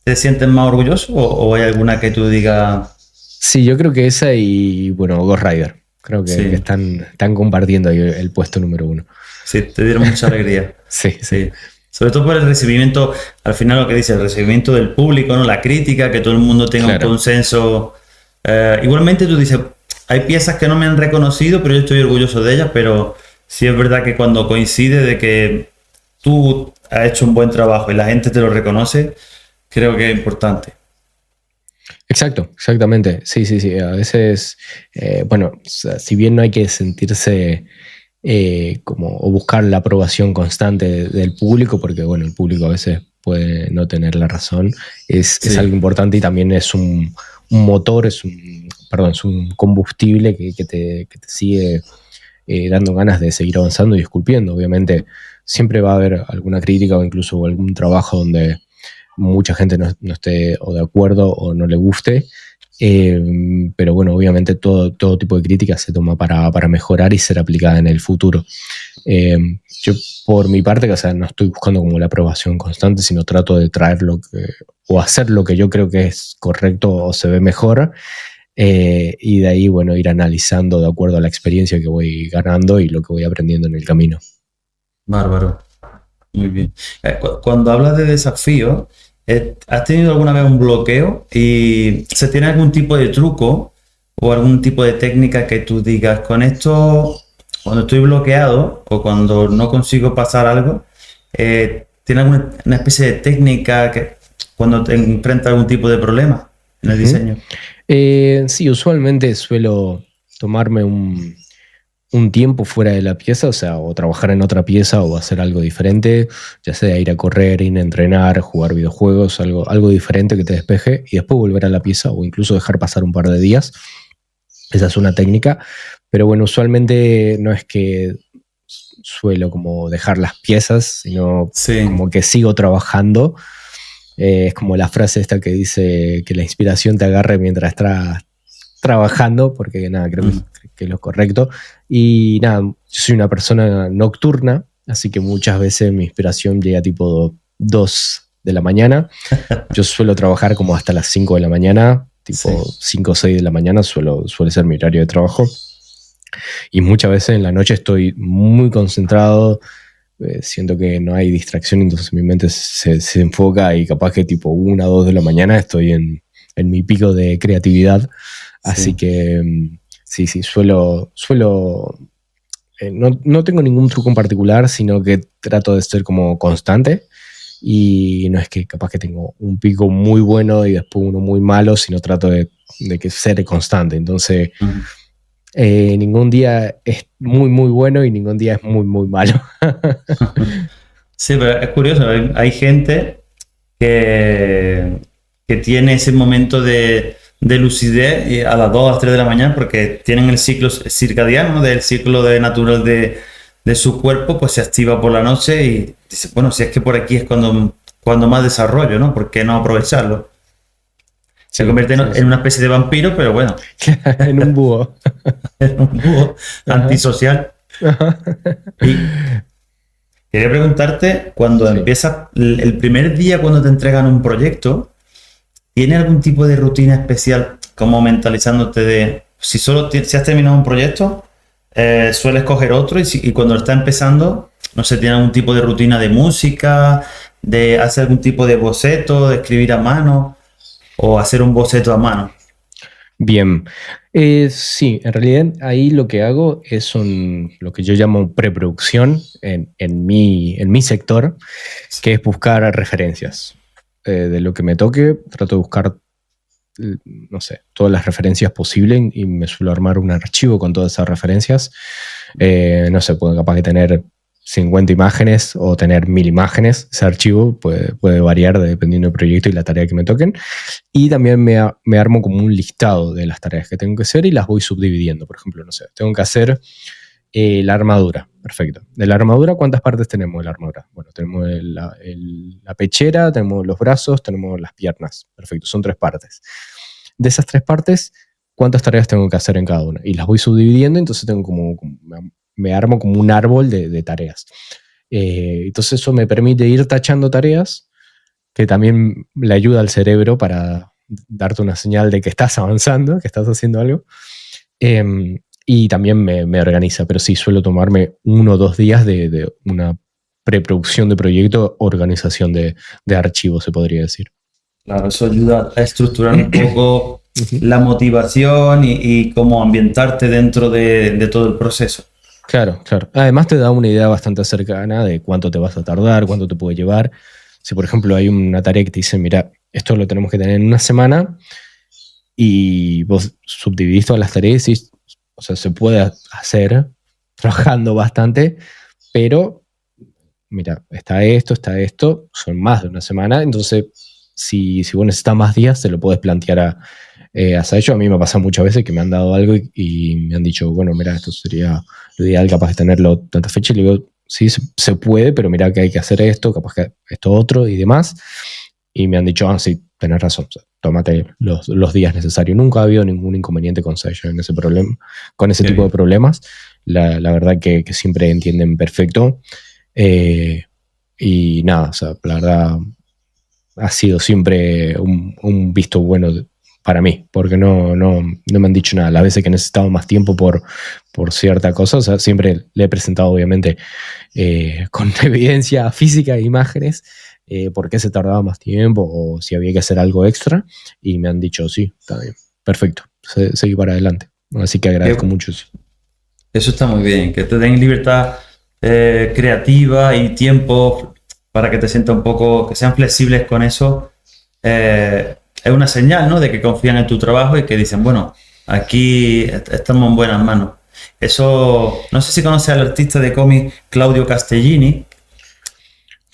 te sientes más orgulloso o hay alguna que tú digas? Sí, yo creo que esa y, bueno, Ghost Rider. Creo que, Sí. que están compartiendo ahí el puesto número 1. Sí, te dieron mucha alegría. Sí. Sobre todo por el recibimiento, al final lo que dice, el recibimiento del público, ¿no? La crítica, que todo el mundo tenga un consenso. Igualmente tú dices, hay piezas que no me han reconocido, pero yo estoy orgulloso de ellas, pero sí es verdad que cuando coincide de que tú has hecho un buen trabajo y la gente te lo reconoce, creo que es importante. Exactamente. Sí. A veces, bueno, o sea, si bien no hay que sentirse como o buscar la aprobación constante del público, porque bueno, el público a veces puede no tener la razón, es algo importante y también es un motor, es un combustible que te sigue dando ganas de seguir avanzando y esculpiendo. Obviamente siempre va a haber alguna crítica o incluso algún trabajo donde mucha gente no esté o de acuerdo o no le guste. Pero bueno, obviamente todo tipo de crítica se toma para mejorar y ser aplicada en el futuro. Yo por mi parte, o sea, no estoy buscando como la aprobación constante, sino trato de traer o hacer lo que yo creo que es correcto o se ve mejor, y de ahí, bueno, ir analizando de acuerdo a la experiencia que voy ganando y lo que voy aprendiendo en el camino. Bárbaro. Muy bien. Cuando hablas de desafío, ¿has tenido alguna vez un bloqueo y se tiene algún tipo de truco o algún tipo de técnica que tú digas, con esto, cuando estoy bloqueado o cuando no consigo pasar algo, ¿tiene alguna una especie de técnica que cuando te enfrentas a algún tipo de problema en el diseño? Sí, usualmente suelo tomarme un tiempo fuera de la pieza, o sea, o trabajar en otra pieza o hacer algo diferente, ya sea ir a correr, ir a entrenar, jugar videojuegos, algo diferente que te despeje y después volver a la pieza o incluso dejar pasar un par de días. Esa es una técnica, pero bueno, usualmente no es que suelo como dejar las piezas, sino como que sigo trabajando. Es como la frase esta que dice que la inspiración te agarre mientras estás trabajando, porque nada, creo que es lo correcto. Y nada, yo soy una persona nocturna, así que muchas veces mi inspiración llega tipo 2 de la mañana. Yo suelo trabajar como hasta las 5 de la mañana, tipo 5 o 6 de la mañana suele ser mi horario de trabajo. Y muchas veces en la noche estoy muy concentrado, siento que no hay distracción, entonces mi mente se enfoca y capaz que tipo 1 o 2 de la mañana estoy en mi pico de creatividad. Así que sí, suelo no tengo ningún truco en particular, sino que trato de ser como constante y no es que capaz que tengo un pico muy bueno y después uno muy malo, sino trato de que ser constante. Entonces ningún día es muy muy bueno y ningún día es muy muy malo. Sí, pero es curioso, hay gente que tiene ese momento de de lucidez a las 2 a las 3 de la mañana porque tienen el ciclo circadiano, ¿no? Del ciclo natural de su cuerpo, pues se activa por la noche y dice, bueno, si es que por aquí es cuando más desarrollo, ¿no? ¿Por qué no aprovecharlo? Se convierte en una especie de vampiro, pero bueno. En un búho. En un búho antisocial. Y quería preguntarte, cuando empiezas, el primer día cuando te entregan un proyecto, ¿tiene algún tipo de rutina especial como mentalizándote de, si si has terminado un proyecto, sueles coger otro y cuando está empezando, no sé, ¿tiene algún tipo de rutina de música, de hacer algún tipo de boceto, de escribir a mano o hacer un boceto a mano? Bien, sí, en realidad ahí lo que hago es lo que yo llamo preproducción en mi sector, que es buscar referencias. De lo que me toque, trato de buscar, no sé, todas las referencias posibles y me suelo armar un archivo con todas esas referencias. No sé, puedo capaz de tener 50 imágenes o tener 1000 imágenes. Ese archivo puede variar dependiendo del proyecto y la tarea que me toquen. Y también me armo como un listado de las tareas que tengo que hacer y las voy subdividiendo. Por ejemplo, no sé, tengo que hacer la armadura. Perfecto. De la armadura, ¿cuántas partes tenemos de la armadura? Bueno, tenemos la pechera, tenemos los brazos, tenemos las piernas. Perfecto, son 3 partes. De esas 3 partes, ¿cuántas tareas tengo que hacer en cada una? Y las voy subdividiendo, entonces tengo me armo como un árbol de tareas. Entonces eso me permite ir tachando tareas, que también le ayuda al cerebro para darte una señal de que estás avanzando, que estás haciendo algo. Y también me organiza, pero sí suelo tomarme 1 o 2 días de una preproducción de proyecto, organización de archivos, se podría decir. Claro, eso ayuda a estructurar un poco la motivación y cómo ambientarte dentro de todo el proceso. Claro, claro. Además te da una idea bastante cercana de cuánto te vas a tardar, cuánto te puede llevar. Si, por ejemplo, hay una tarea que te dice, mira, esto lo tenemos que tener en una semana y vos subdividís todas las tareas y, o sea, se puede hacer trabajando bastante, pero, mira, está esto, son más de una semana, entonces, si vos necesitas más días, se lo puedes plantear hasta ello. A mí me pasa muchas veces que me han dado algo y me han dicho, bueno, mira, esto sería lo ideal, capaz de tenerlo tanta fecha, y le digo, sí, se puede, pero mira que hay que hacer esto, capaz que esto otro y demás. Y me han dicho, sí, tenés razón, o sea, tómate los días necesarios. Nunca ha habido ningún inconveniente con Session en ese problema, con ese tipo de problemas. La verdad que siempre entienden perfecto. Y nada, o sea, la verdad ha sido siempre un visto bueno para mí, porque no me han dicho nada. Las veces que he necesitado más tiempo por cierta cosa, o sea, siempre le he presentado obviamente con evidencia física e imágenes por qué se tardaba más tiempo o si había que hacer algo extra, y me han dicho, sí, está bien, perfecto, seguí para adelante. Así que agradezco mucho eso. Eso está muy bien, que te den libertad creativa y tiempo para que te sientas un poco, que sean flexibles con eso. Es una señal, ¿no?, de que confían en tu trabajo y que dicen, bueno, aquí estamos en buenas manos. Eso, no sé si conoces al artista de cómic Claudio Castellini.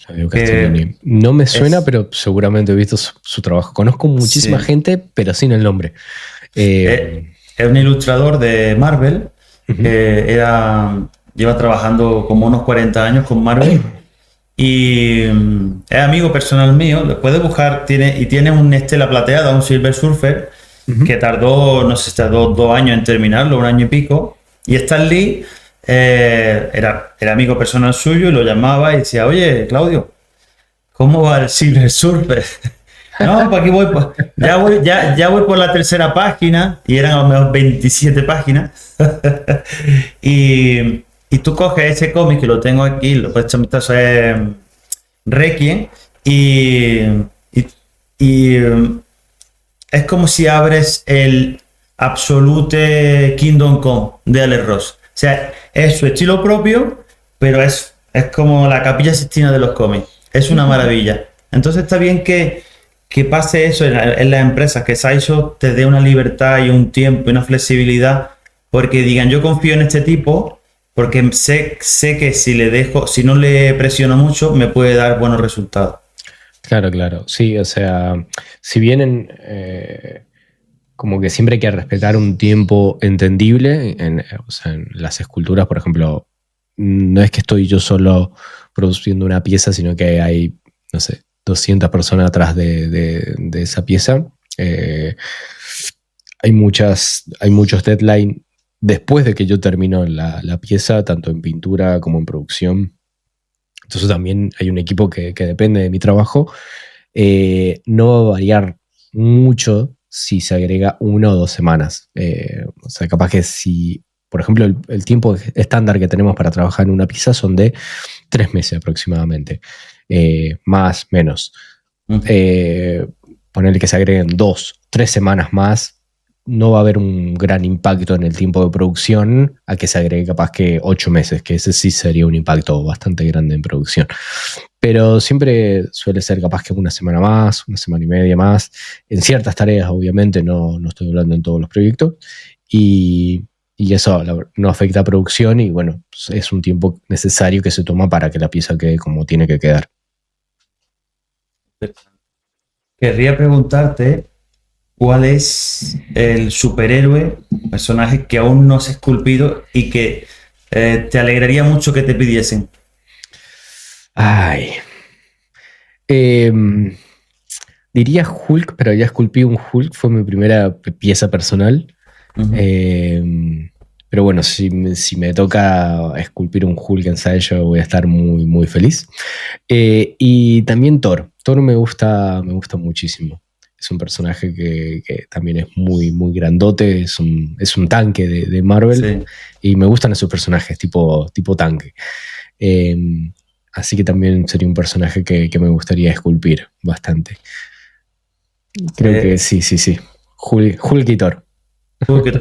Claudio Castellini. No me suena, pero seguramente he visto su trabajo. Conozco muchísima gente, pero sin el nombre. Es un ilustrador de Marvel. Lleva trabajando como unos 40 años con Marvel. Y es amigo personal mío, lo puedes buscar, tiene un Estela Plateada, un Silver Surfer, que tardó, no sé, tardó 2 años en terminarlo, 1 año y pico. Y Stan Lee era amigo personal suyo y lo llamaba y decía, oye, Claudio, ¿cómo va el Silver Surfer? No, para aquí voy, ya voy por la 3ª página, y eran a lo mejor 27 páginas. Y tú coges ese cómic, que lo tengo aquí, lo puedes echar un vistazo, es Requiem, y es como si abres el Absolute Kingdom Come de Alex Ross. O sea, es su estilo propio, pero es como la Capilla Sixtina de los cómics. Es una maravilla. Entonces está bien que pase eso en las empresas, que Sideshow te dé una libertad y un tiempo y una flexibilidad, porque digan, yo confío en este tipo, porque sé que si no le presiono mucho, me puede dar buenos resultados. Claro, sí, o sea, si vienen como que siempre hay que respetar un tiempo entendible. O sea, en las esculturas, por ejemplo, no es que estoy yo solo produciendo una pieza, sino que hay, no sé, 200 personas atrás de esa pieza. Hay muchos deadlines después de que yo termino la pieza, tanto en pintura como en producción. Entonces también hay un equipo que depende de mi trabajo. No va a variar mucho si se agrega 1 o 2 semanas. O sea, capaz que si, por ejemplo, el tiempo estándar que tenemos para trabajar en una pieza son de 3 meses aproximadamente, más, menos. Ponerle que se agreguen 2, 3 semanas más, no va a haber un gran impacto en el tiempo de producción a que se agregue capaz que 8 meses, que ese sí sería un impacto bastante grande en producción. Pero siempre suele ser capaz que 1 semana más, 1 semana y media más, en ciertas tareas, obviamente, no estoy hablando en todos los proyectos, y eso no afecta a producción y bueno, es un tiempo necesario que se toma para que la pieza quede como tiene que quedar. Querría preguntarte cuál es el superhéroe, personaje que aún no has esculpido y que te alegraría mucho que te pidiesen. Ay. Em, Diría Hulk, pero ya esculpí un Hulk, fue mi primera pieza personal. Pero bueno, si me toca esculpir un Hulk en Sideshow, voy a estar muy, muy feliz. Y también Thor. Thor me gusta muchísimo. Es un personaje que también es muy, muy grandote, es un tanque de Marvel. Sí. Y me gustan esos personajes tipo tanque. Eh, Así que también sería un personaje que me gustaría esculpir bastante. Creo que Eh, sí. Hulk y Thor.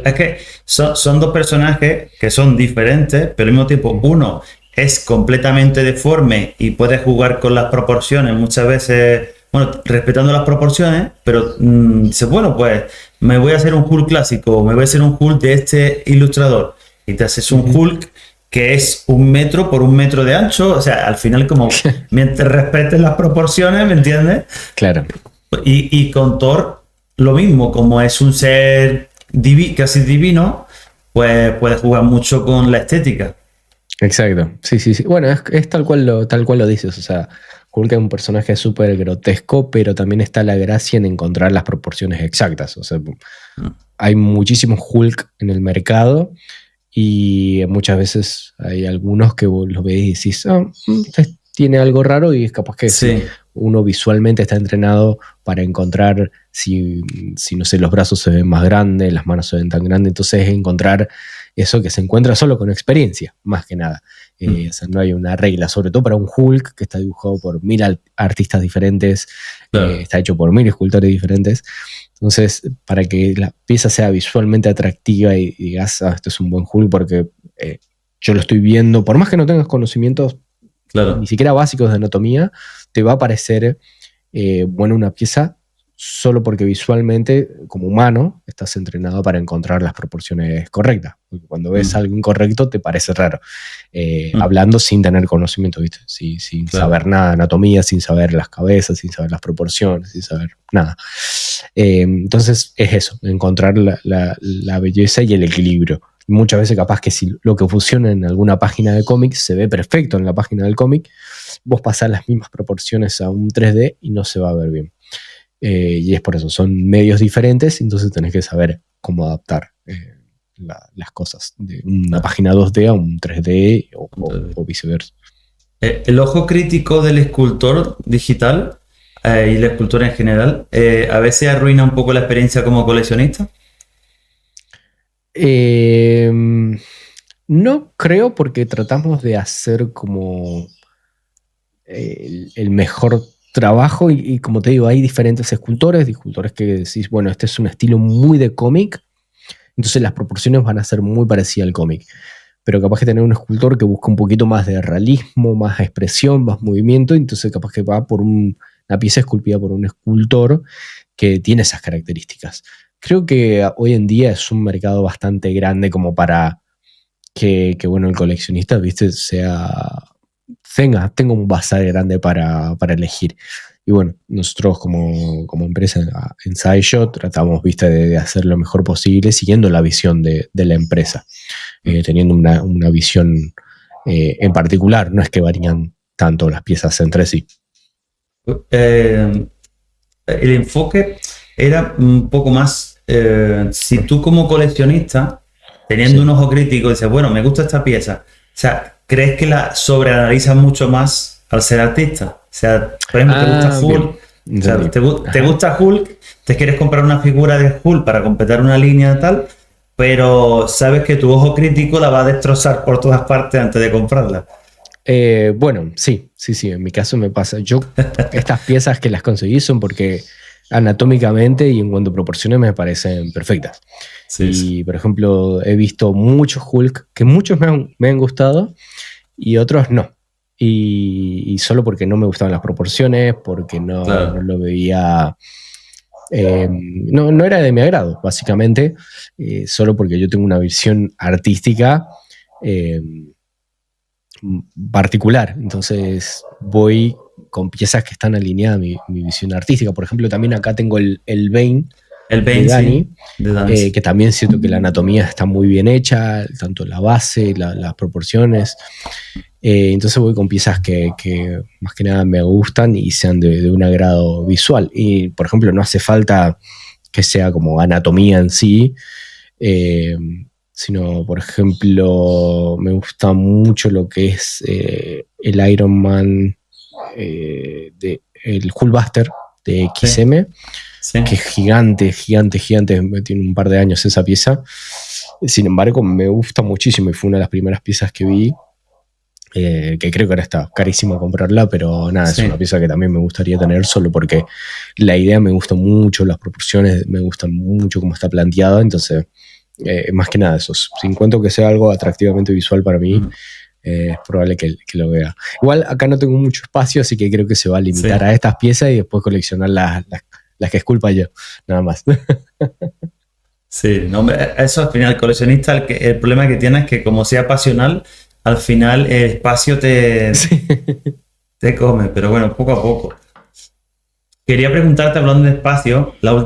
Es que son dos personajes que son diferentes, pero al mismo tiempo uno es completamente deforme y puede jugar con las proporciones muchas veces, bueno, respetando las proporciones, pero dice, bueno, pues me voy a hacer un Hulk clásico, me voy a hacer un Hulk de este ilustrador, y te haces un Hulk que es 1 metro por 1 metro de ancho, o sea, al final como mientras respetes las proporciones, ¿me entiendes? Claro. Y con Thor lo mismo, como es un ser casi divino, pues puede jugar mucho con la estética. Exacto. Sí. Bueno, es tal cual lo dices. O sea, Hulk es un personaje súper grotesco, pero también está la gracia en encontrar las proporciones exactas. O sea, hay muchísimos Hulk en el mercado y muchas veces hay algunos que vos los ves y decís, tiene algo raro y es capaz que sí, Sí, uno visualmente está entrenado para encontrar si no sé, los brazos se ven más grandes, las manos se ven tan grandes, entonces es encontrar eso que se encuentra solo con experiencia, más que nada. O sea, no hay una regla, sobre todo para un Hulk que está dibujado por 1000 artistas diferentes, claro. está hecho por 1000 escultores diferentes. Entonces, para que la pieza sea visualmente atractiva y digas, esto es un buen Hulk porque yo lo estoy viendo, por más que no tengas conocimientos ni Claro. siquiera básicos de anatomía, te va a parecer buena una pieza solo porque visualmente, como humano, estás entrenado para encontrar las proporciones correctas. Porque cuando ves Mm, algo incorrecto te parece raro. mm, Hablando sin tener conocimiento, ¿viste? Sin claro. saber nada de anatomía, sin saber las cabezas, sin saber las proporciones, sin saber nada. Entonces es eso, encontrar la belleza y el equilibrio. Muchas veces capaz que si lo que funciona en alguna página de cómics se ve perfecto en la página del cómic, vos pasás las mismas proporciones a un 3D y no se va a ver bien. Y es por eso, son medios diferentes, entonces tenés que saber cómo adaptar las cosas de una Claro. página 2D a un 3D Entonces, o viceversa. el ojo crítico del escultor digital y la escultura en general a veces arruina un poco la experiencia como coleccionista. Eh, no creo porque tratamos de hacer como el mejor trabajo y como te digo, hay diferentes escultores que decís, bueno, este es un estilo muy de cómic, entonces las proporciones van a ser muy parecidas al cómic. Pero capaz que tener un escultor que busca un poquito más de realismo, más expresión, más movimiento, entonces capaz que va por una pieza esculpida por un escultor que tiene esas características. Creo que hoy en día es un mercado bastante grande como para bueno, el coleccionista, viste, tenga un bazar grande para elegir. Y bueno, nosotros como empresa en SciShow tratamos, viste, de hacer lo mejor posible siguiendo la visión de la empresa, teniendo una visión en particular, no es que varían tanto las piezas entre sí. El enfoque era un poco más, si tú como coleccionista, teniendo un ojo crítico, dices, bueno, me gusta esta pieza, o sea, ¿crees que la sobreanalizas mucho más al ser artista? O sea, por ejemplo, te gusta Hulk, o sea, te gusta Hulk, te quieres comprar una figura de Hulk para completar una línea tal, pero sabes que tu ojo crítico la va a destrozar por todas partes antes de comprarla. Bueno, sí, en mi caso me pasa. Yo estas piezas que las conseguí son porque anatómicamente y en cuanto a proporciones me parecen perfectas. Sí. Por ejemplo, he visto muchos Hulk que muchos me han gustado y otros no. Y solo porque no me gustaban las proporciones, porque no lo veía... no era de mi agrado, básicamente, solo porque yo tengo una visión artística particular. Entonces voy con piezas que están alineadas a mi visión artística. Por ejemplo, también acá tengo el Bane de Dani, sí, que también siento que la anatomía está muy bien hecha, tanto la base, las proporciones. Entonces voy con piezas que más que nada me gustan y sean de un agrado visual. Y, por ejemplo, no hace falta que sea como anatomía en sí, sino, por ejemplo, me gusta mucho lo que es el Iron Man, el Hulkbuster de XM, sí. Que es gigante, tiene un par de años esa pieza. Sin embargo, me gusta muchísimo y fue una de las primeras piezas que vi, que creo que ahora está carísimo comprarla, pero nada, sí. Es una pieza que también me gustaría tener solo porque la idea me gusta mucho, las proporciones me gustan mucho cómo está planteada, entonces más que nada eso, si encuentro que sea algo atractivamente visual para mí, es probable que lo vea. Igual acá no tengo mucho espacio, así que creo que se va a limitar a estas piezas y después coleccionar las que esculpa yo, nada más. Sí, no, eso al final, el coleccionista, el problema que tiene es que como sea pasional, al final el espacio te come, pero bueno, poco a poco. Quería preguntarte, hablando de espacio, la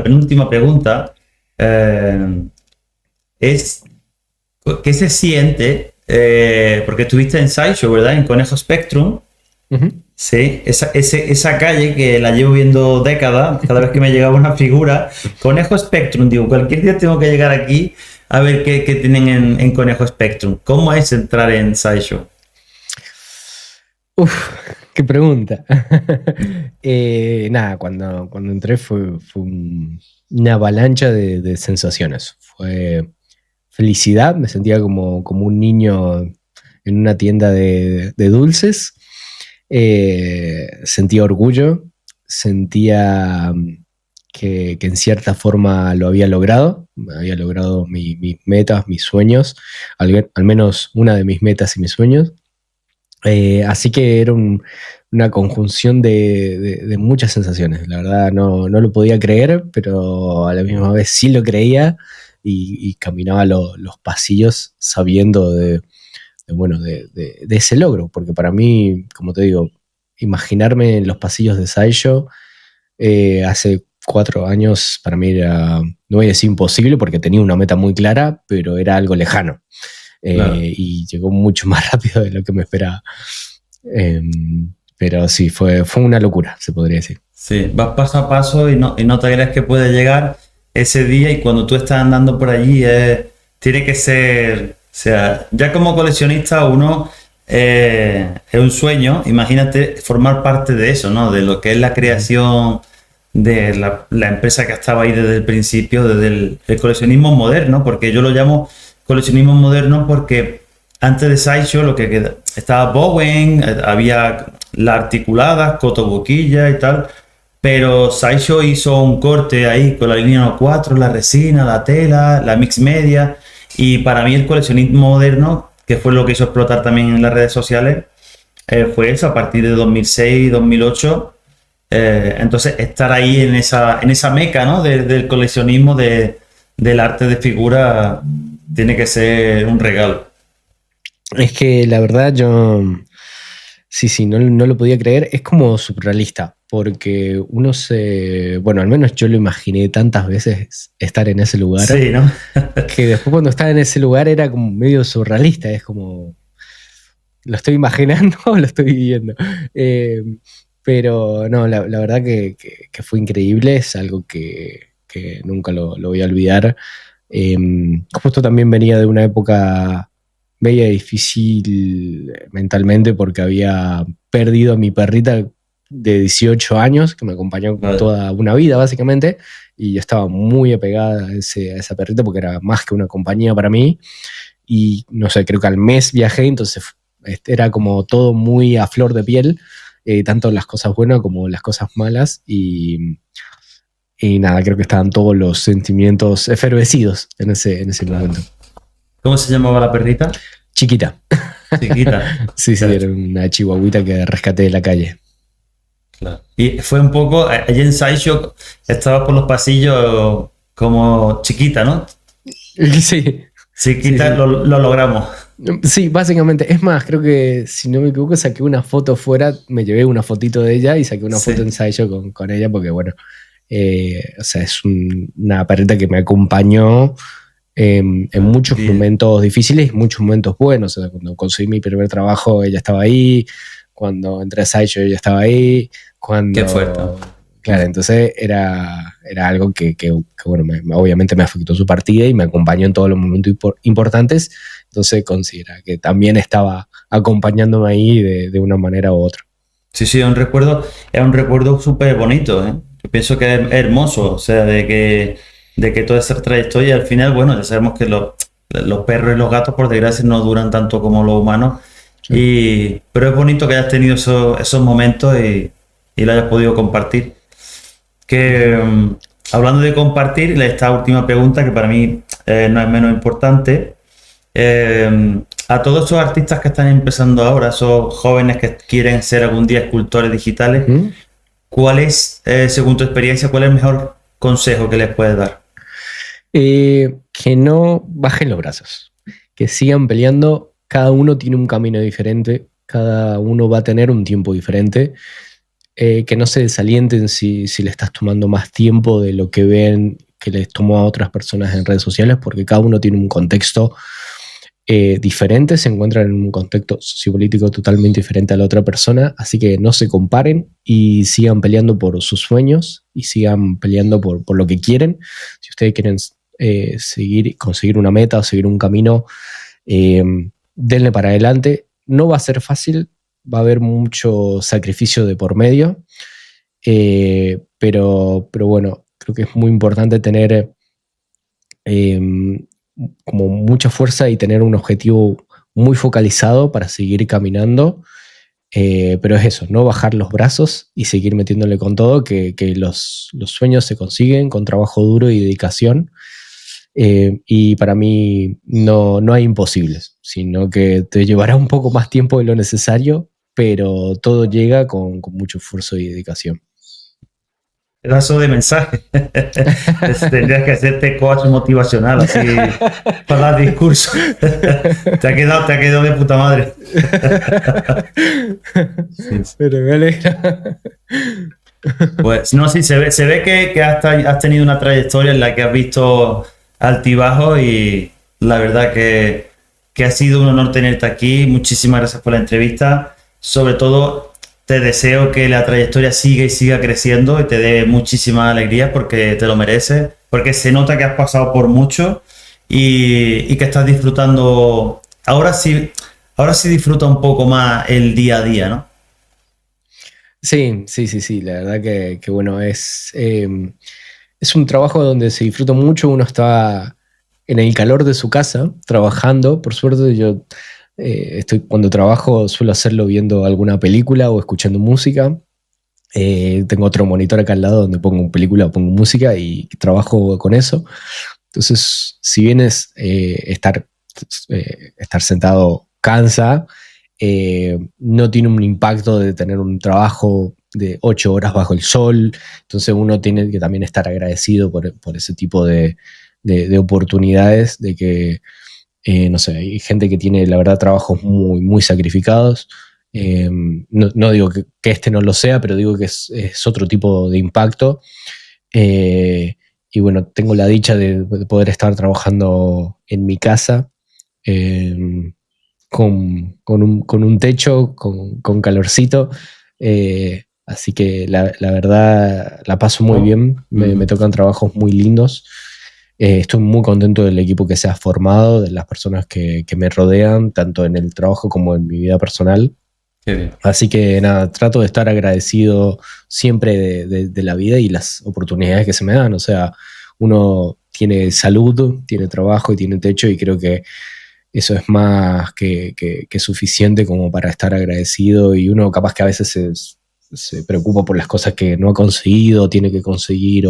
penúltima pregunta es ¿qué se siente? Porque estuviste en SciShow, ¿verdad? En Conejo Spectrum. Uh-huh. Sí, esa calle que la llevo viendo décadas, cada vez que me llegaba una figura, Conejo Spectrum, digo, cualquier día tengo que llegar aquí a ver qué tienen en Conejo Spectrum. ¿Cómo es entrar en SciShow? Uf, qué pregunta. Nada, cuando entré fue una avalancha de sensaciones. Fue felicidad, me sentía como un niño en una tienda de dulces. Sentía orgullo, sentía que en cierta forma lo había logrado mis metas, mis sueños, al menos una de mis metas y mis sueños. Así que era una conjunción de muchas sensaciones. La verdad no lo podía creer, pero a la misma vez sí lo creía y caminaba los pasillos sabiendo de ese logro, porque para mí, como te digo, imaginarme en los pasillos de SciShow hace 4 años para mí era, no voy a decir imposible porque tenía una meta muy clara, pero era algo lejano. Claro. Y llegó mucho más rápido de lo que me esperaba. Pero sí, fue una locura, se podría decir. Sí, vas paso a paso y no te crees que puede llegar ese día, y cuando tú estás andando por allí tiene que ser, o sea, ya como coleccionista uno es un sueño. Imagínate formar parte de eso, ¿no? De lo que es la creación de la empresa que estaba ahí desde el principio, desde el coleccionismo moderno, porque yo lo llamo coleccionismo moderno porque antes de SciShow lo que estaba Bowen, había las articuladas, Cotoboquilla y tal, pero SciShow hizo un corte ahí con la línea 4, la resina, la tela, la mix media, y para mí el coleccionismo moderno, que fue lo que hizo explotar también en las redes sociales, fue eso, a partir de 2006, 2008, entonces estar ahí en esa meca, ¿no? del coleccionismo, del arte de figura, tiene que ser un regalo. Es que la verdad yo sí, no lo podía creer. Es como surrealista. porque bueno, al menos yo lo imaginé tantas veces estar en ese lugar, Sí, ¿no? que después cuando estaba en ese lugar era como medio surrealista, es como, lo estoy imaginando o lo estoy viviendo. Eh, pero no, la verdad que fue increíble, es algo que nunca lo voy a olvidar. Eh, Justo también venía de una época media difícil mentalmente porque había perdido a mi perrita de 18 años, que me acompañó Vale. toda una vida básicamente, y yo estaba muy apegada a esa perrita porque era más que una compañía para mí. Y no sé, creo que al mes viajé, entonces era como todo muy a flor de piel, tanto las cosas buenas como las cosas malas. Y nada, creo que estaban todos los sentimientos efervecidos en ese Claro. momento. ¿Cómo se llamaba la perrita? Chiquita. Chiquita. Sí, sí, Claro. era una chihuahuita que rescaté de la calle. Claro. Y fue un poco, allí en Sideshow estaba por los pasillos como chiquita, ¿no? Sí, sí, Chiquita, sí. lo logramos. Sí, básicamente. Es más, creo que si no me equivoco, saqué una foto fuera, me llevé una fotito de ella y saqué una foto Sí. ensayo con ella, porque bueno, o sea, es una perrita que me acompañó en muchos Bien. momentos difíciles y muchos momentos buenos. O sea, cuando conseguí mi primer trabajo, ella estaba ahí. Cuando entré a Sideshow, ella estaba ahí. Qué fuerte. Claro, entonces era algo bueno, obviamente me afectó su partida y me acompañó en todos los momentos importantes. Entonces considera que también estaba acompañándome ahí de una manera u otra. Sí, sí, es un recuerdo súper bonito, ¿eh? Yo pienso que es hermoso, o sea, de que toda esa trayectoria al final, bueno, ya sabemos que los perros y los gatos, por desgracia, no duran tanto como los humanos, Sí. pero es bonito que hayas tenido esos momentos y lo hayas podido compartir. Que hablando de compartir, esta última pregunta, que para mí no es menos importante, a todos esos artistas que están empezando ahora, esos jóvenes que quieren ser algún día escultores digitales, ¿Mm? ¿cuál es, según tu experiencia, cuál es el mejor consejo que les puedes dar? Que no bajen los brazos, que sigan peleando. Cada uno tiene un camino diferente, cada uno va a tener un tiempo diferente. Que no se desalienten si le estás tomando más tiempo de lo que ven que les tomó a otras personas en redes sociales, porque cada uno tiene un contexto diferente, se encuentran en un contexto sociopolítico totalmente diferente a la otra persona, así que no se comparen y sigan peleando por sus sueños y sigan peleando por lo que quieren. Si ustedes quieren conseguir una meta o seguir un camino, eh, denle para adelante. No va a ser fácil, va a haber mucho sacrificio de por medio, pero bueno, creo que es muy importante tener eh, como mucha fuerza y tener un objetivo muy focalizado para seguir caminando. Pero es eso, no bajar los brazos y seguir metiéndole con todo, que los sueños se consiguen con trabajo duro y dedicación. Y para mí no hay imposibles, sino que te llevará un poco más tiempo de lo necesario, pero todo llega con mucho esfuerzo y dedicación. Pedazo de mensaje. Tendrías que hacerte coach motivacional, así, para dar discurso. Te ha quedado de puta madre. Sí, sí. Pero me alegra. Pues no, sí, se ve que has tenido una trayectoria en la que has visto altibajos y la verdad que ha sido un honor tenerte aquí. Muchísimas gracias por la entrevista. Sobre todo, te deseo que la trayectoria siga y siga creciendo y te dé muchísima alegría porque te lo mereces, porque se nota que has pasado por mucho y que estás disfrutando. Ahora sí disfruta un poco más el día a día, ¿no? Sí, sí, sí, sí, la verdad que bueno, es un trabajo donde se disfruta mucho, uno está en el calor de su casa trabajando, por suerte yo cuando trabajo suelo hacerlo viendo alguna película o escuchando música. Tengo otro monitor acá al lado donde pongo película o pongo música y trabajo con eso. Entonces, si bien es estar sentado cansa, no tiene un impacto de tener un trabajo de 8 horas bajo el sol. Entonces uno tiene que también estar agradecido por ese tipo de oportunidades, de que, no sé, hay gente que tiene, la verdad, trabajos muy, muy sacrificados. No digo que este no lo sea, pero digo que es otro tipo de impacto. Y bueno, tengo la dicha de poder estar trabajando en mi casa, con un techo, con calorcito. Así que la verdad la paso muy bien. Me tocan trabajos muy lindos. Estoy muy contento del equipo que se ha formado, de las personas que me rodean, tanto en el trabajo como en mi vida personal. Qué bien. Así que nada, trato de estar agradecido siempre de la vida y las oportunidades que se me dan. O sea, uno tiene salud, tiene trabajo y tiene techo, y creo que eso es más que suficiente como para estar agradecido. Y uno capaz que a veces se preocupa por las cosas que no ha conseguido, tiene que conseguir,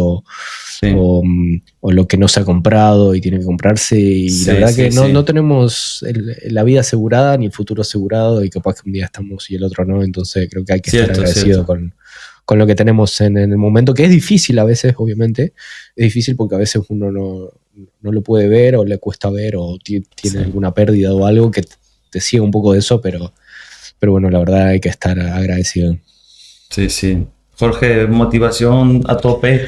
Sí. o lo que no se ha comprado y tiene que comprarse. Y Sí, la verdad sí, que sí. no tenemos la vida asegurada ni el futuro asegurado, y capaz que un día estamos y el otro no. Entonces creo que hay que estar agradecido con lo que tenemos en el momento, que es difícil a veces, obviamente. Es difícil porque a veces uno no lo puede ver, o le cuesta ver, o tiene alguna pérdida o algo que te ciega un poco de eso, pero bueno, la verdad hay que estar agradecido. Sí, sí. Jorge, motivación a tope,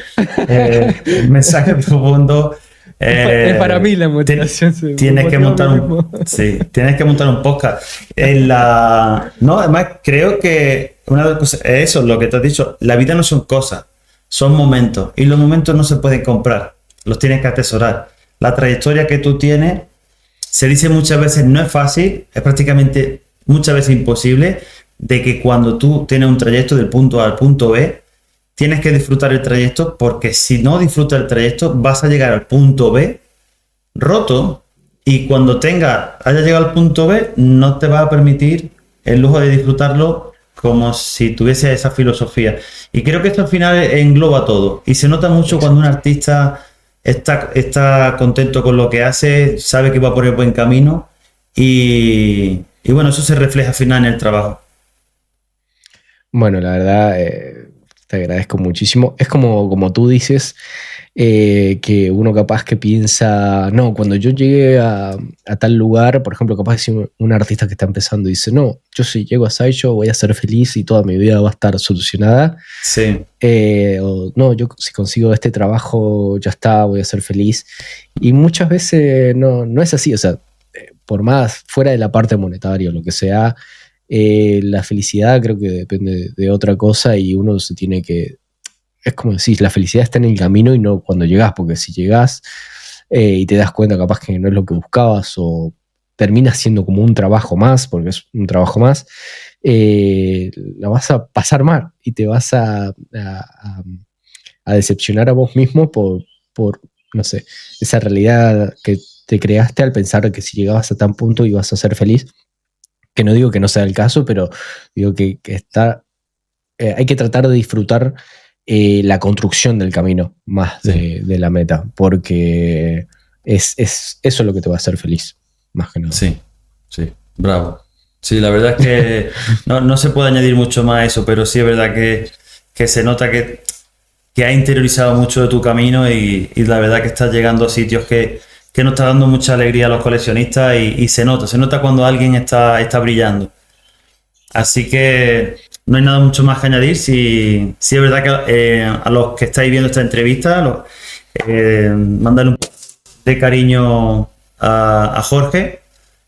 mensaje profundo. Es para mí la motivación. Tienes que montar tienes que montar un podcast. No, además creo que una de las cosas es eso, lo que te has dicho. La vida no son cosas, son momentos, y los momentos no se pueden comprar, los tienes que atesorar. La trayectoria que tú tienes, se dice muchas veces, no es fácil, es prácticamente muchas veces imposible, de que cuando tú tienes un trayecto del punto A al punto B, tienes que disfrutar el trayecto, porque si no disfrutas el trayecto vas a llegar al punto B roto, y cuando haya llegado al punto B no te va a permitir el lujo de disfrutarlo como si tuviese esa filosofía. Y creo que esto al final engloba todo, y se nota mucho cuando un artista está contento con lo que hace, sabe que va por el buen camino, y bueno, eso se refleja al final en el trabajo. Bueno, la verdad, te agradezco muchísimo. Es como tú dices, que uno capaz que piensa, no, cuando yo llegue a tal lugar, por ejemplo, capaz que si un artista que está empezando dice, no, yo si llego a Sideshow voy a ser feliz y toda mi vida va a estar solucionada. Sí. O no, yo si consigo este trabajo ya está, voy a ser feliz. Y muchas veces no es así. O sea, por más fuera de la parte monetaria o lo que sea, la felicidad creo que depende de otra cosa, y uno se tiene que... Es como decís, la felicidad está en el camino y no cuando llegás, porque si llegás y te das cuenta capaz que no es lo que buscabas, o termina siendo como un trabajo más, porque es un trabajo más, la vas a pasar mal y te vas a decepcionar a vos mismo por, no sé, esa realidad que te creaste al pensar que si llegabas a tan punto ibas a ser feliz. Que no digo que no sea el caso, pero digo que hay que tratar de disfrutar la construcción del camino más de la meta, porque es eso lo que te va a hacer feliz, más que nada. Sí, sí, bravo. Sí, la verdad es que no se puede añadir mucho más a eso, pero sí es verdad que se nota que has interiorizado mucho de tu camino, y la verdad que estás llegando a sitios que nos está dando mucha alegría a los coleccionistas, y se nota cuando alguien está brillando. Así que no hay nada mucho más que añadir. Sí, sí es verdad que a los que estáis viendo esta entrevista, mandadle un poco de cariño a Jorge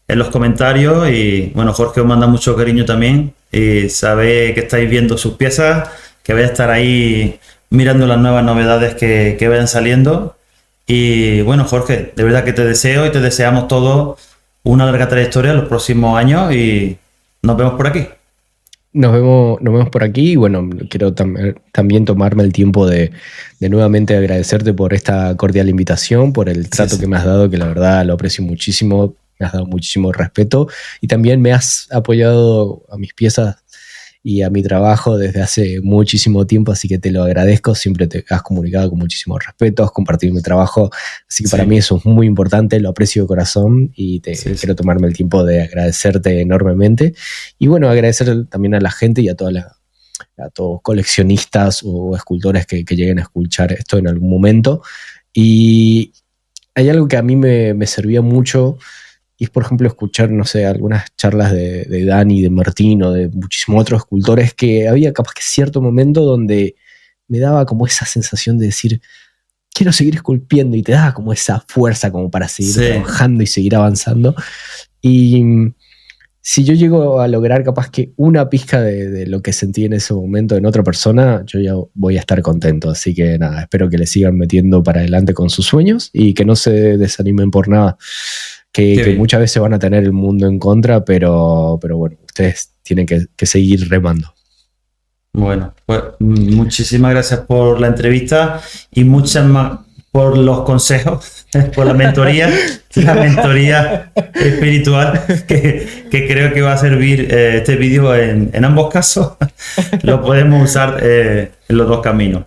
en los comentarios, y bueno, Jorge os manda mucho cariño también, y sabe que estáis viendo sus piezas, que vais a estar ahí mirando las nuevas novedades que vayan saliendo. Y bueno, Jorge, de verdad que te deseo y te deseamos todos una larga trayectoria en los próximos años, y nos vemos por aquí. Nos vemos por aquí, y bueno, quiero también tomarme el tiempo de nuevamente agradecerte por esta cordial invitación, por el trato que me has dado, que la verdad lo aprecio muchísimo, me has dado muchísimo respeto, y también me has apoyado a mis piezas y a mi trabajo desde hace muchísimo tiempo, así que te lo agradezco. Siempre te has comunicado con muchísimo respeto, has compartido mi trabajo, así que para mí eso es muy importante, lo aprecio de corazón, y quiero tomarme el tiempo de agradecerte enormemente. Y bueno, agradecer también a la gente y a todos coleccionistas o escultores que lleguen a escuchar esto en algún momento. Y hay algo que a mí me servía mucho, es, por ejemplo, escuchar, no sé, algunas charlas de Dani, de Martín o de muchísimos otros escultores, que había capaz que cierto momento donde me daba como esa sensación de decir, quiero seguir esculpiendo, y te daba como esa fuerza como para seguir trabajando y seguir avanzando. Y si yo llego a lograr capaz que una pizca de lo que sentí en ese momento en otra persona, yo ya voy a estar contento. Así que nada, espero que le sigan metiendo para adelante con sus sueños y que no se desanimen por nada. Que muchas veces van a tener el mundo en contra, pero bueno, ustedes tienen que seguir remando. Bueno, pues muchísimas gracias por la entrevista y muchas más por los consejos, por la mentoría espiritual que creo que va a servir este vídeo en ambos casos. Lo podemos usar en los dos caminos.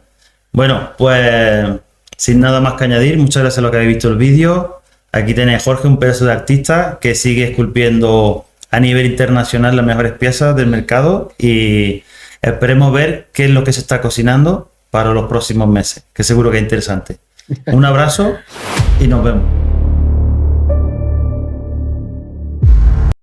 Bueno, pues sin nada más que añadir, muchas gracias a los que habéis visto el vídeo. Aquí tenéis Jorge, un pedazo de artista que sigue esculpiendo a nivel internacional las mejores piezas del mercado y esperemos ver qué es lo que se está cocinando para los próximos meses, que seguro que es interesante. Un abrazo y nos vemos.